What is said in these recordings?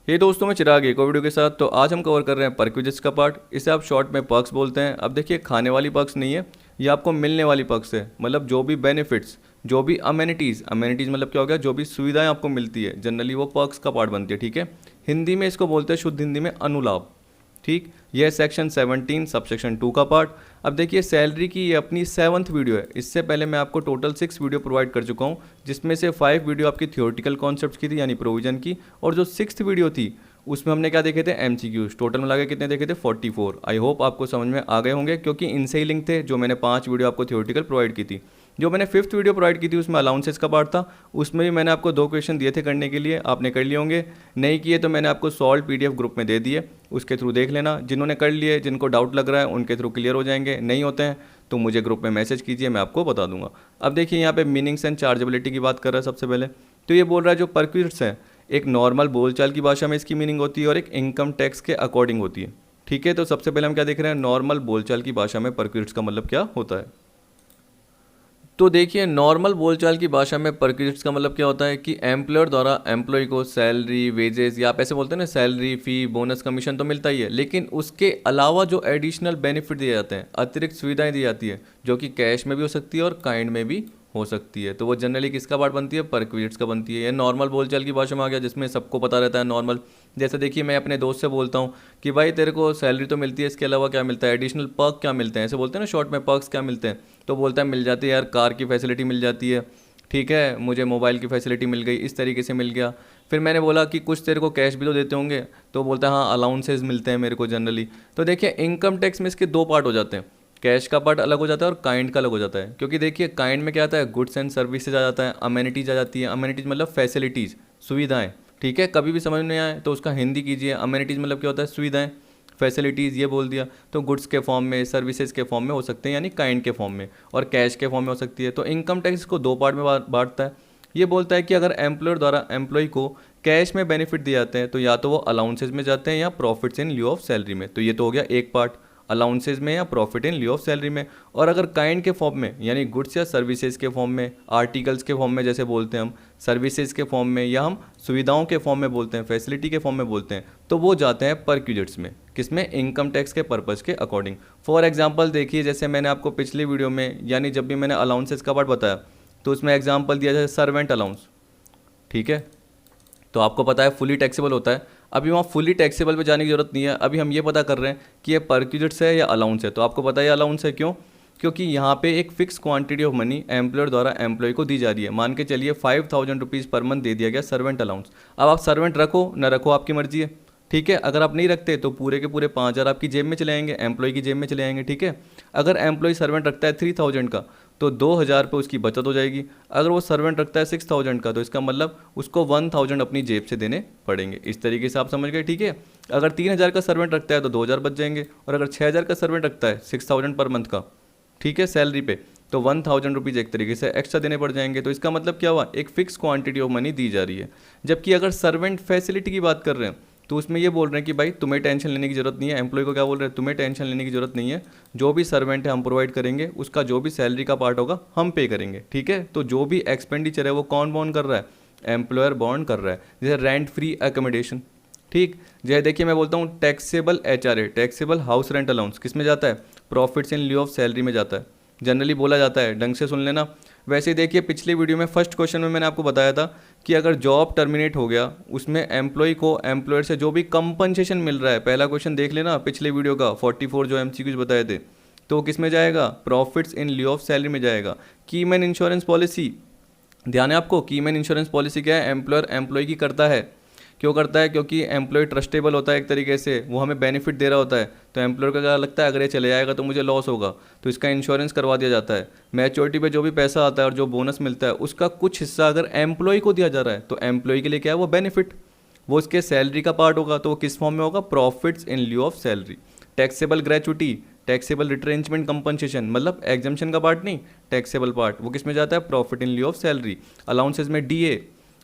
हे दोस्तों, मैं चिराग एक और वीडियो के साथ। तो आज हम कवर कर रहे हैं परक्विजिट्स का पार्ट। इसे आप शॉर्ट में पर्क्स बोलते हैं। अब देखिए, खाने वाली पर्क्स नहीं है, ये आपको मिलने वाली पर्क्स है। मतलब जो भी बेनिफिट्स, जो भी अमेनिटीज़, अमेनिटीज़ मतलब क्या हो गया, जो भी सुविधाएं आपको मिलती है जनरली वो पर्क्स का पार्ट बनती है। ठीक है, हिंदी में इसको बोलते हैं, शुद्ध हिंदी में अनुलाभ। ठीक, यह सेक्शन 17 सबसेक्शन 2 का पार्ट। अब देखिए, सैलरी की ये अपनी 7th वीडियो है। इससे पहले मैं आपको टोटल 6 वीडियो प्रोवाइड कर चुका हूँ, जिसमें से 5 वीडियो आपकी थियोरटिकल कॉन्सेप्ट्स की थी यानी प्रोविजन की, और जो 6th वीडियो थी उसमें हमने क्या देखे थे, एमसीक्यूज। टोटल मिला के कितने देखे थे, 44। आई होप आपको समझ में आ गए होंगे, क्योंकि इनसे ही लिंक थे जो मैंने 5 वीडियो आपको थियोरटिकल प्रोवाइड की थी। जो मैंने 5th वीडियो प्रोवाइड की थी उसमें अलाउंसेस का पार्ट था। उसमें भी मैंने आपको 2 क्वेश्चन दिए थे करने के लिए, आपने कर लिए होंगे। नहीं किए तो मैंने आपको सॉल्व पीडीएफ ग्रुप में दे दिए, उसके थ्रू देख लेना। जिन्होंने कर लिए, जिनको डाउट लग रहा है उनके थ्रू क्लियर हो जाएंगे, नहीं होते हैं तो मुझे ग्रुप में मैसेज कीजिए, मैं आपको बता दूंगा। अब देखिए, यहाँ पे मीनिंग्स एंड चार्जेबिलिटी की बात कर रहा है सबसे पहले। तो ये बोल रहा है जो परक्विजिट्स है, एक नॉर्मल बोलचाल की भाषा में इसकी मीनिंग होती है और एक इनकम टैक्स के अकॉर्डिंग होती है। ठीक है, तो सबसे पहले हम क्या देख रहे हैं, नॉर्मल बोलचाल की भाषा में परक्विजिट्स का मतलब क्या होता है। तो देखिए, नॉर्मल बोलचाल की भाषा में परक्विजिट्स का मतलब क्या होता है कि एम्प्लॉयर द्वारा एम्प्लॉय को सैलरी, वेजेस, या आप ऐसे बोलते हैं ना, सैलरी, फी, बोनस, कमीशन तो मिलता ही है, लेकिन उसके अलावा जो एडिशनल बेनिफिट दिए जाते हैं, अतिरिक्त सुविधाएं दी जाती है, जो कि कैश में भी हो सकती है और काइंड में भी हो सकती है, तो वो जनरली किसका पार्ट बनती है, परक्विजिट्स का बनती है। ये नॉर्मल बोलचाल की भाषा में आ गया, जिसमें सबको पता रहता है नॉर्मल। जैसे देखिए, मैं अपने दोस्त से बोलता हूँ कि भाई तेरे को सैलरी तो मिलती है, इसके अलावा क्या मिलता है, एडिशनल पर्क क्या मिलते हैं, ऐसे बोलते हैं ना शॉर्ट में, पर्क्स क्या मिलते हैं। तो बोलता है मिल जाती है यार, कार की फैसिलिटी मिल जाती है, ठीक है, मुझे मोबाइल की फैसिलिटी मिल गई, इस तरीके से मिल गया। फिर मैंने बोला कि कुछ तेरे को कैश भी तो देते होंगे, तो बोलता है हाँ, अलाउंसेस मिलते हैं मेरे को जनरली। तो देखिए, इनकम टैक्स में इसके 2 पार्ट हो जाते हैं, कैश का पार्ट अलग हो जाता है और काइंड का अलग हो जाता है। क्योंकि देखिए, काइंड में क्या आता है, गुड्स एंड सर्विसेज आ जाता है, अमेनिटीज आ जाती है। अमेनिटीज मतलब फैसिलिटीज़, सुविधाएं। ठीक है, कभी भी समझ नहीं आए तो उसका हिंदी कीजिए। अमेनिटीज़ मतलब क्या होता है, सुविधाएं। फैसिलिटीज़ ये बोल दिया तो गुड्स के फॉर्म में, सर्विसेज के फॉर्म में हो सकते हैं, यानी काइंड के फॉर्म में, और कैश के फॉर्म में हो सकती है। तो इनकम टैक्स को 2 पार्ट में बांटता है। ये बोलता है कि अगर एम्प्लॉयर द्वारा एम्प्लॉय को कैश में बेनिफिट दिए जाते हैं, तो या तो वो अलाउंसेज में जाते हैं या profits in lieu of salary में। तो ये तो हो गया एक पार्ट, अलाउंसेज में या profit in lieu of salary में। और अगर काइंड के फॉर्म में, यानी गुड्स या सर्विसेज के फॉर्म में, आर्टिकल्स के फॉर्म में जैसे बोलते हैं हम, सर्विसेज के फॉर्म में, या हम सुविधाओं के फॉर्म में बोलते हैं, फैसिलिटी के फॉर्म में बोलते हैं, तो वो जाते हैं परक्विजिट्स में। किसमें, इनकम टैक्स के पर्पज़ के अकॉर्डिंग। फॉर एग्जांपल देखिए, जैसे मैंने आपको पिछली वीडियो में, यानी जब भी मैंने अलाउंसेस का पार्ट बताया, तो उसमें एग्जांपल दिया जैसे सर्वेंट अलाउंस। ठीक है, तो आपको पता है फुली टैक्सेबल होता है। अभी वहाँ फुली टैक्सेबल पे जाने की जरूरत नहीं है, अभी हम ये पता कर रहे हैं कि ये परक्विजिट्स है या अलाउंस है। तो आपको पता है अलाउंस है, क्यों, क्योंकि यहाँ पे एक fix quantity of money employer द्वारा एम्प्लॉय को दी जा रही है। मान के चलिए 5000 रुपीज़ पर मंथ दे दिया गया सर्वेंट अलाउंस। अब आप सर्वेंट रखो ना रखो, आपकी मर्जी है। ठीक है, अगर आप नहीं रखते तो पूरे के पूरे 5000 आपकी जेब में चले आएंगे, एम्प्लॉय की जेब में चले आएंगे। ठीक है, अगर एम्प्लॉय सर्वेंट रखता है 3000 का, तो 2000 रुपये उसकी बचत हो जाएगी। अगर वो सर्वेंट रखता है 6000 का, तो इसका मतलब उसको 1000 अपनी जेब से देने पड़ेंगे। इस तरीके से आप समझ गए। ठीक है, अगर 3000 का सर्वेंट रखता है तो 2000 बच जाएंगे, और अगर 6000 का सर्वेंट रखता है 6000 पर मंथ का, ठीक है, सैलरी पे, तो 1000 रुपीज़ एक तरीके से एक्स्ट्रा देने पड़ जाएंगे। तो इसका मतलब क्या हुआ, एक फिक्स क्वांटिटी ऑफ मनी दी जा रही है। जबकि अगर सर्वेंट फैसिलिटी की बात कर रहे हैं, तो उसमें ये बोल रहे हैं कि भाई तुम्हें टेंशन लेने की जरूरत नहीं है। एम्प्लॉय को क्या बोल रहे हैं, तुम्हें टेंशन लेने की जरूरत नहीं है, जो भी सर्वेंट है हम प्रोवाइड करेंगे, उसका जो भी सैलरी का पार्ट होगा हम पे करेंगे। ठीक है, तो जो भी एक्सपेंडिचर है वो कौन बॉन्ड कर रहा है, एम्प्लॉयर बॉन्ड कर रहा है। जैसे रेंट फ्री एकोमोडेशन, ठीक, जैसे देखिए मैं बोलता हूँ taxable HRA, taxable house rent allowance, किस में जाता है, profits in lieu of salary में जाता है। जनरली बोला जाता है, ढंग से सुन लेना। वैसे ही देखिए, पिछली वीडियो में फर्स्ट क्वेश्चन में मैंने आपको बताया था कि अगर जॉब टर्मिनेट हो गया, उसमें एम्प्लॉय को एम्प्लॉयर से जो भी कंपनसेशन मिल रहा है, पहला क्वेश्चन देख लेना पिछले वीडियो का 44 जो MCQs बताए थे, तो किस में जाएगा, profits in lieu of salary में जाएगा। कीमैन इंश्योरेंस पॉलिसी, ध्यान है आपको, कीमैन इंश्योरेंस पॉलिसी क्या है, एम्प्लॉयर एम्प्लॉय की करता है। क्यों करता है, क्योंकि एम्प्लॉय ट्रस्टेबल होता है एक तरीके से, वो हमें बेनिफिट दे रहा होता है। तो एम्प्लॉयर का क्या लगता है, अगर ये चले जाएगा तो मुझे लॉस होगा, तो इसका इंश्योरेंस करवा दिया जाता है। मैच्योरिटी पे जो भी पैसा आता है और जो बोनस मिलता है, उसका कुछ हिस्सा अगर एम्प्लॉय को दिया जा रहा है, तो एम्प्लॉय के लिए क्या है, वो बेनिफिट, वो उसके सैलरी का पार्ट होगा। तो वो किस फॉर्म में होगा, profits in lieu of salary. Taxable gratuity, taxable retrenchment compensation, मतलब एग्जम्पशन का पार्ट नहीं, टैक्सेबल पार्ट, वो किस में जाता है, profit in lieu of salary. Allowances में DA,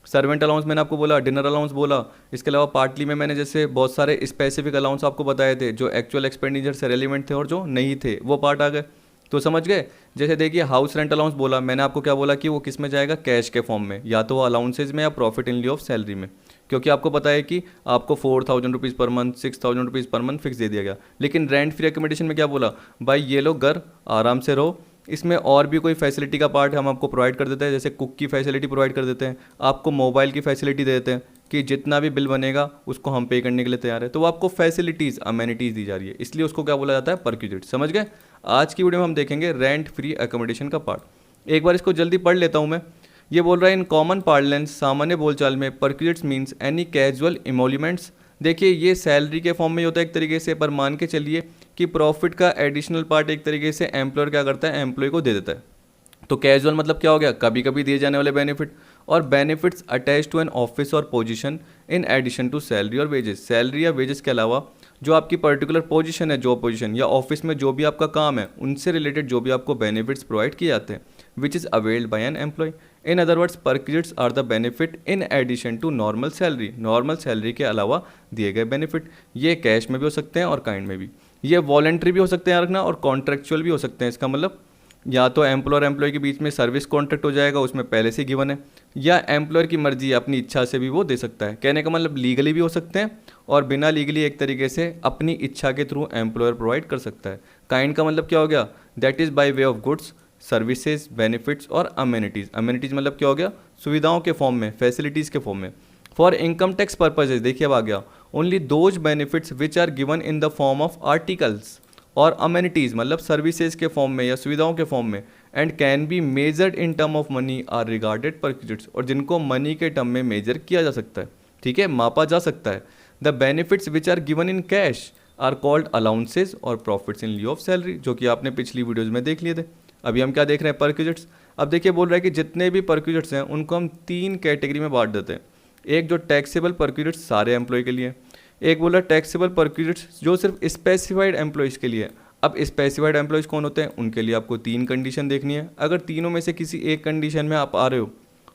सर्वेंट अलाउंस मैंने आपको बोला, डिनर अलाउंस बोला। इसके अलावा पार्टली में मैंने जैसे बहुत सारे स्पेसिफिक अलाउंस आपको बताए थे, जो एक्चुअल एक्सपेंडिचर से रेलिवेंट थे और जो नहीं थे, वो पार्ट आ गए। तो समझ गए। जैसे देखिए, हाउस रेंट अलाउंस बोला मैंने आपको, क्या बोला कि वो किस में जाएगा, कैश के फॉर्म में, या तो वो अलाउंसेज में या profit in lieu of salary में। क्योंकि आपको पता है कि आपको 4,000 rupees per month, 6,000 rupees per month fix दे दिया गया। लेकिन रेंट फ्री अकोमोडेशन में क्या बोला, भाई ये लो घर आराम से रहो, इसमें और भी कोई फैसिलिटी का पार्ट हम आपको प्रोवाइड कर देते हैं, जैसे कुक की फैसिलिटी प्रोवाइड कर देते हैं, आपको मोबाइल की फैसिलिटी दे देते हैं कि जितना भी बिल बनेगा उसको हम पे करने के लिए तैयार है। तो वो आपको फैसिलिटीज़, अमेनिटीज़ दी जा रही है, इसलिए उसको क्या बोला जाता है, परक्विजिट। समझ गए। आज की वीडियो में हम देखेंगे रेंट फ्री अकोमोडेशन का पार्ट। एक बार इसको जल्दी पढ़ लेता हूँ मैं। ये बोल रहा है इन कॉमन पार्लेंस, सामान्य बोलचाल में perquisites means any casual emoluments. देखिए ये सैलरी के फॉर्म में होता है एक तरीके से, पर मान के चलिए कि प्रॉफिट का एडिशनल पार्ट एक तरीके से एम्प्लॉयर क्या करता है, एम्प्लॉय को दे देता है। तो कैजुअल मतलब क्या हो गया, कभी कभी दिए जाने वाले benefit, or benefits attach to an office or position in addition to salary or wages. Salary या वेजेस के अलावा जो आपकी पर्टिकुलर पोजीशन है, जॉब पोजीशन या ऑफिस में जो भी आपका काम है, उनसे रिलेटेड जो भी आपको बेनिफिट्स प्रोवाइड किए जाते हैं, which is availed by an employ. In other words perquisites are the benefit in addition to normal salary. Normal salary के अलावा दिए गए बेनिफिट, ये कैश में भी हो सकते हैं और काइंड में भी। ये वॉलेंट्री भी हो सकते हैं रखना, और कॉन्ट्रेक्चुअल भी हो सकते हैं। इसका मतलब या तो एम्प्लॉयर एम्प्लॉय के बीच में सर्विस कॉन्ट्रैक्ट हो जाएगा, उसमें पहले से गिवन है, या एम्प्लॉयर की मर्जी अपनी इच्छा से भी वो दे सकता है। कहने का मतलब लीगली भी हो सकते हैं और बिना लीगली एक तरीके से अपनी इच्छा के थ्रू एम्प्लॉयर प्रोवाइड कर सकता है। काइंड का मतलब क्या हो गया, that is by way of goods, services, benefits और अमेनिटीज़। अमेनिटीज़ मतलब क्या हो गया, सुविधाओं के फॉर्म में, फैसिलिटीज़ के फॉर्म में। फॉर इनकम टैक्स पर्पजेज, देखिए अब आ गया, only those benefits which are given in the form of articles और अमेनिटीज़ मतलब सर्विसेज के फॉर्म में या सुविधाओं के फॉर्म में, and can be measured in term of money are regarded perquisites, और जिनको मनी के टर्म में मेजर किया जा सकता है, ठीक है, मापा जा सकता है। The benefits which are given in cash are called allowances or profits in lieu of salary, जो कि आपने पिछली वीडियोज़ में देख लिए थे। अभी हम क्या देख रहे हैं, परक्विजिट्स। अब देखिए बोल रहा है कि जितने भी परक्विजिट्स हैं उनको हम 3 कैटेगरी में बांट देते हैं। एक जो टैक्सेबल परक्विजिट्स सारे एम्प्लॉय के लिए, एक बोला टैक्सेबल परक्विजिट्स जो सिर्फ स्पेसिफाइड एम्प्लॉयज़ के लिए। अब स्पेसिफाइड एम्प्लॉयज़ कौन होते हैं, उनके लिए आपको 3 कंडीशन देखनी है। अगर तीनों में से किसी एक कंडीशन में आप आ रहे हो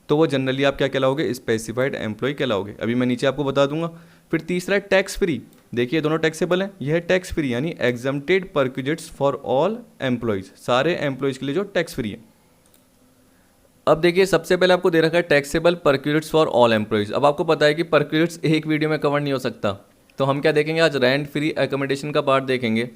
तो वो जनरली आप क्या कहलाओगे, स्पेसिफाइड एम्प्लॉय कहलाओगे। अभी मैं नीचे आपको बता दूंगा। फिर तीसरा है टैक्स फ्री। देखिए दोनों टैक्सेबल हैं, यह है टैक्स फ्री यानी exempted perquisites for all employees, सारे एम्प्लॉयज़ के लिए जो टैक्स फ्री है। अब देखिए सबसे पहले आपको दे रखा है taxable perquisites for all employees. अब आपको पता है कि परक्विजिट्स एक वीडियो में कवर नहीं हो सकता, तो हम क्या देखेंगे आज, रेंट फ्री अकोमोडेशन का पार्ट देखेंगे।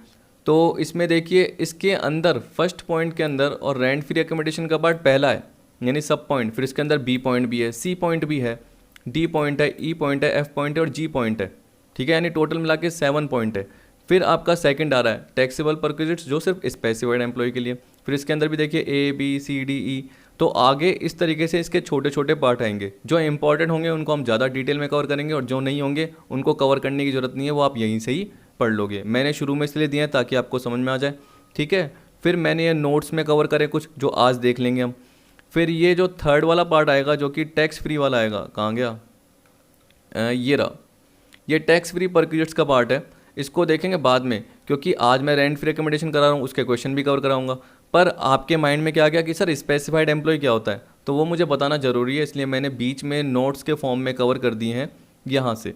तो इसमें देखिए इसके अंदर फर्स्ट पॉइंट के अंदर और रेंट फ्री अकोमोडेशन का पार्ट पहला है यानी सब पॉइंट, फिर इसके अंदर बी पॉइंट भी है, सी पॉइंट भी है, डी पॉइंट है, ई पॉइंट है, एफ पॉइंट है और जी पॉइंट है, ठीक है, यानी टोटल मिला के 7 पॉइंट है। फिर आपका सेकंड आ रहा है टैक्सेबल परक्विजिट्स जो सिर्फ स्पेसिफाइड एम्प्लॉय के लिए। फिर इसके अंदर भी देखिए A B C D E, तो आगे इस तरीके से इसके छोटे छोटे पार्ट आएंगे। जो इंपॉर्टेंट होंगे उनको हम ज़्यादा डिटेल में कवर करेंगे, और जो नहीं होंगे उनको कवर करने की ज़रूरत नहीं है, वो आप यहीं से ही पढ़ लोगे। मैंने शुरू में इसलिए दिया है ताकि आपको समझ में आ जाए, ठीक है। फिर मैंने ये नोट्स में कवर करे कुछ जो आज देख लेंगे हम। फिर ये जो थर्ड वाला पार्ट आएगा जो कि टैक्स फ्री वाला आएगा, कहाँ गया, ये रहा, ये टैक्स फ्री परक्विजिट्स का पार्ट है। इसको देखेंगे बाद में, क्योंकि आज मैं रेंट फ्री अकोमोडेशन करा रहा हूँ, उसके क्वेश्चन भी कवर कराऊंगा। पर आपके माइंड में क्या आ गया कि सर स्पेसिफाइड एम्प्लॉय क्या होता है, तो वो मुझे बताना ज़रूरी है, इसलिए मैंने बीच में नोट्स के फॉर्म में कवर कर दिए हैं यहाँ से,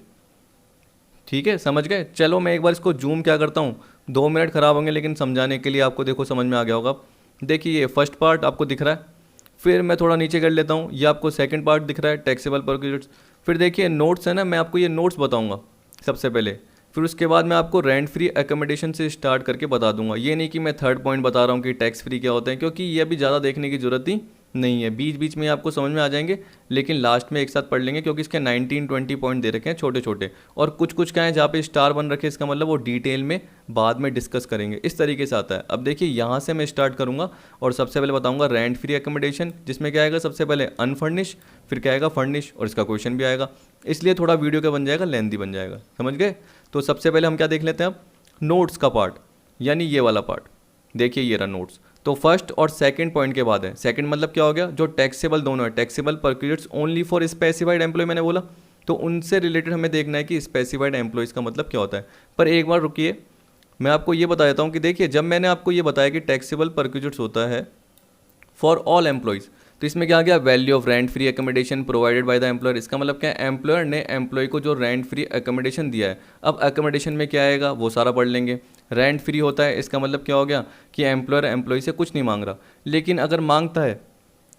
ठीक है, समझ गए। चलो मैं एक बार इसको जूम क्या करता हूँ, 2 मिनट ख़राब होंगे लेकिन समझाने के लिए आपको देखो समझ में आ गया होगा। देखिए ये फर्स्ट पार्ट आपको दिख रहा है, फिर मैं थोड़ा नीचे कर लेता हूँ, ये आपको सेकंड पार्ट दिख रहा है टैक्सेबल परक्विजिट्स। फिर देखिए नोट्स है ना, मैं आपको ये नोट्स बताऊँगा सबसे पहले, फिर उसके बाद मैं आपको रेंट फ्री अकोमोडेशन से स्टार्ट करके बता दूंगा। ये नहीं कि मैं थर्ड पॉइंट बता रहा हूँ कि टैक्स फ्री क्या होता है, क्योंकि ये अभी ज़्यादा देखने की ज़रूरत ही नहीं है, बीच बीच में आपको समझ में आ जाएंगे, लेकिन लास्ट में एक साथ पढ़ लेंगे, क्योंकि इसके 19-20 पॉइंट दे रखे हैं छोटे छोटे, और कुछ कुछ क्या है जहाँ पे स्टार बन रखे हैं, इसका मतलब वो डिटेल में बाद में डिस्कस करेंगे, इस तरीके से आता है। अब देखिए यहाँ से मैं स्टार्ट करूँगा और सबसे पहले बताऊँगा रेंट फ्री अकोमोडेशन, जिसमें क्या आएगा सबसे पहले अनफर्निश, फिर क्या आएगा फर्निश, और इसका क्वेश्चन भी आएगा, इसलिए थोड़ा वीडियो क्या बन जाएगा, लेंथी बन जाएगा, समझ गए। तो सबसे पहले हम क्या देख लेते हैं अब, नोट्स का पार्ट, यानी ये वाला पार्ट। देखिए ये रहा नोट्स, तो फर्स्ट और सेकंड पॉइंट के बाद है। सेकंड मतलब क्या हो गया, जो टैक्सेबल दोनों है, taxable perquisites only for specified employ मैंने बोला, तो उनसे रिलेटेड हमें देखना है कि स्पेसिफाइड एम्प्लॉयज़ का मतलब क्या होता है। पर एक बार रुकिए, मैं आपको ये बता देता हूँ कि देखिए जब मैंने आपको ये बताया कि टैक्सेबल परक्विजिट्स होता है फॉर ऑल एम्प्लॉयज़, तो इसमें क्या आ गया, value of rent free accommodation provided by the employer. इसका मतलब क्या है, एम्प्लॉयर ने एम्प्लॉय को जो रेंट फ्री अकोमोडेशन दिया है। अब अकोमोडेशन में क्या आएगा वो सारा पढ़ लेंगे। रेंट फ्री होता है, इसका मतलब क्या हो गया कि एम्प्लॉयर एम्प्लॉय से कुछ नहीं मांग रहा, लेकिन अगर मांगता है,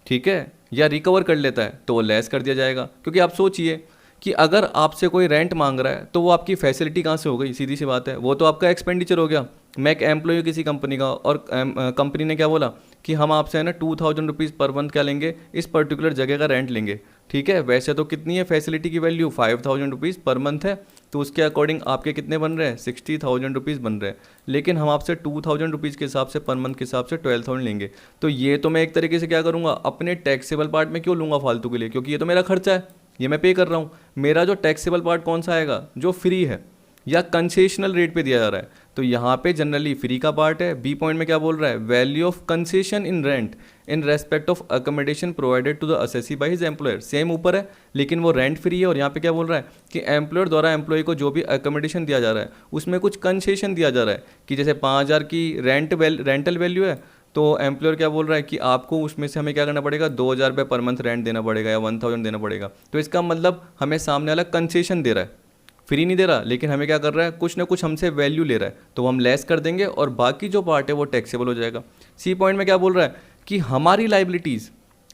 ठीक है, या रिकवर कर लेता है, तो वो लेस कर दिया जाएगा। क्योंकि आप सोचिए कि अगर आपसे कोई रेंट मांग रहा है तो वो आपकी फैसिलिटी कहाँ से हो गई, सीधी सी बात है, वो तो आपका एक्सपेंडिचर हो गया। मैं एक एम्प्लॉय हूँ किसी कंपनी का और कंपनी ने क्या बोला कि हम आपसे है ना 2000 रुपीज़ पर मंथ क्या लेंगे, इस पर्टिकुलर जगह का रेंट लेंगे। ठीक है, वैसे तो कितनी है फैसिलिटी की वैल्यू, 5000 रुपीज़ पर मंथ है, तो उसके अकॉर्डिंग आपके कितने बन रहे हैं, 60,000 रुपीज़ बन रहे हैं। लेकिन हम आपसे 2000 रुपीज़ के हिसाब से पर मंथ के हिसाब से 12,000 लेंगे। तो ये तो मैं एक तरीके से क्या करूँगा, अपने टैक्सेबल पार्ट में क्यों लूँगा फालतू के लिए, क्योंकि ये तो मेरा खर्चा है, ये मैं पे कर रहा हूँ। मेरा जो टैक्सेबल पार्ट कौन सा आएगा, जो फ्री है या कंसेशनल रेट पे दिया जा रहा है। तो यहाँ पे जनरली फ्री का पार्ट है। बी पॉइंट में क्या बोल रहा है, value of concession in rent in respect of accommodation provided to the assessee by his employer. Same ऊपर है लेकिन वो रेंट फ्री है, और यहाँ पे क्या बोल रहा है कि एम्प्लॉयर द्वारा एम्प्लॉय को जो भी अकोमोडेशन दिया जा रहा है उसमें कुछ कंसेशन दिया जा रहा है, कि जैसे 5,000 की रेंटल वैल्यू है, तो एम्प्लॉयर क्या बोल रहा है कि आपको उसमें से हमें क्या करना पड़ेगा, 2,000 रुपये पर मंथ रेंट देना पड़ेगा या 1,000 देना पड़ेगा। तो इसका मतलब हमें सामने वाला कंसेशन दे रहा है, फ्री नहीं दे रहा, लेकिन हमें क्या कर रहा है, कुछ ना कुछ हमसे वैल्यू ले रहा है, तो हम लेस कर देंगे और बाकी जो पार्ट है वो टैक्सेबल हो जाएगा। सी पॉइंट में क्या बोल रहा है कि हमारी लाइबिलिटीज़,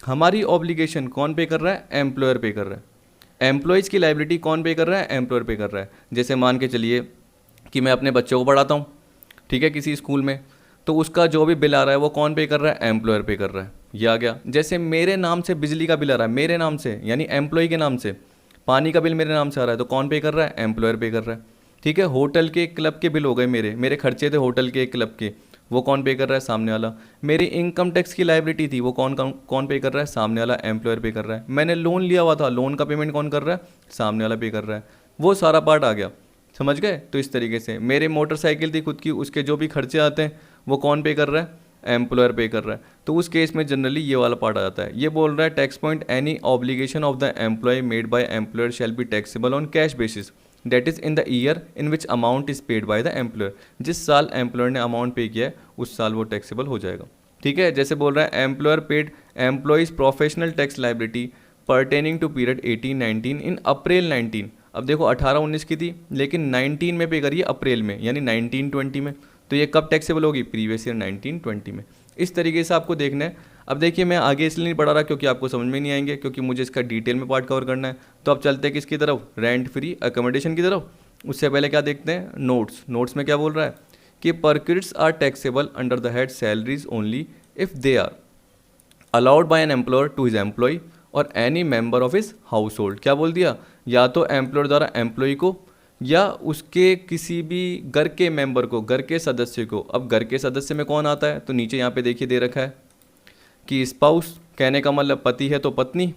हमारी ऑब्लिगेशन कौन पे कर रहा है, एम्प्लॉयर पे कर रहा है। एम्प्लॉयज़ की लाइबिलिटी कौन पे कर रहा है, एम्प्लॉयर पे कर रहा है। जैसे मान के चलिए कि मैं अपने बच्चों को पढ़ाता हूँ, ठीक है, किसी स्कूल में, तो उसका जो भी बिल आ रहा है वो कौन पे कर रहा है, एम्प्लॉयर पे कर रहा है। ये आ गया। जैसे मेरे नाम से बिजली का बिल आ रहा है, मेरे नाम से यानी एम्प्लॉय के नाम से, पानी का बिल मेरे नाम से आ रहा है, तो कौन पे कर रहा है, एम्प्लॉयर पे कर रहा है। ठीक है, होटल के क्लब के बिल हो गए, मेरे खर्चे थे होटल के क्लब के, वो कौन पे कर रहा है, सामने वाला। मेरी इनकम टैक्स की लायबिलिटी थी, वो कौन पे कर रहा है, सामने वाला, एम्प्लॉयर पे कर रहा है। मैंने लोन लिया हुआ था, लोन का पेमेंट कौन कर रहा है, सामने वाला पे कर रहा है। वो सारा पार्ट आ गया, समझ गए। तो इस तरीके से मेरे मोटरसाइकिल थी खुद की, उसके जो भी खर्चे आते हैं वो कौन पे कर रहा है, एम्प्लॉयर पे कर रहा है। तो उस केस में जनरली ये वाला पार्ट आ जाता है। ये बोल रहा है tax point, any obligation of the employ made by employer shall be taxable on cash basis that is in the year in which amount is paid by the employer. जिस साल एम्प्लॉयर ने amount पे किया है उस साल वो taxable हो जाएगा। ठीक है, जैसे बोल रहा है employer paid employees professional tax liability pertaining to period 18-19 in April 19। अब देखो 18-19 की थी, लेकिन 19 में पे करिए अप्रैल में, यानी 19-20 में। तो ये कब टैक्सेबल होगी, प्रीवियस ईयर 19-20 में। इस तरीके से आपको देखना है। अब देखिए मैं आगे इसलिए नहीं पढ़ा रहा क्योंकि आपको समझ में नहीं आएंगे, क्योंकि मुझे इसका डिटेल में पार्ट कवर करना है। तो अब चलते हैं किसकी तरफ, रेंट फ्री अकोमोडेशन की तरफ। उससे पहले क्या देखते हैं, नोट्स में क्या बोल रहा है कि perquisites are taxable under the head salaries only if they are allowed by an employer to his employee or any member of his household. क्या बोल दिया, या तो एम्प्लॉयर द्वारा एम्प्लॉय को या उसके किसी भी घर के मेंबर को, घर के सदस्य को। अब घर के सदस्य में कौन आता है, तो नीचे यहाँ पे देखिए दे रखा है कि स्पाउस, कहने का मतलब पति है तो पत्नी,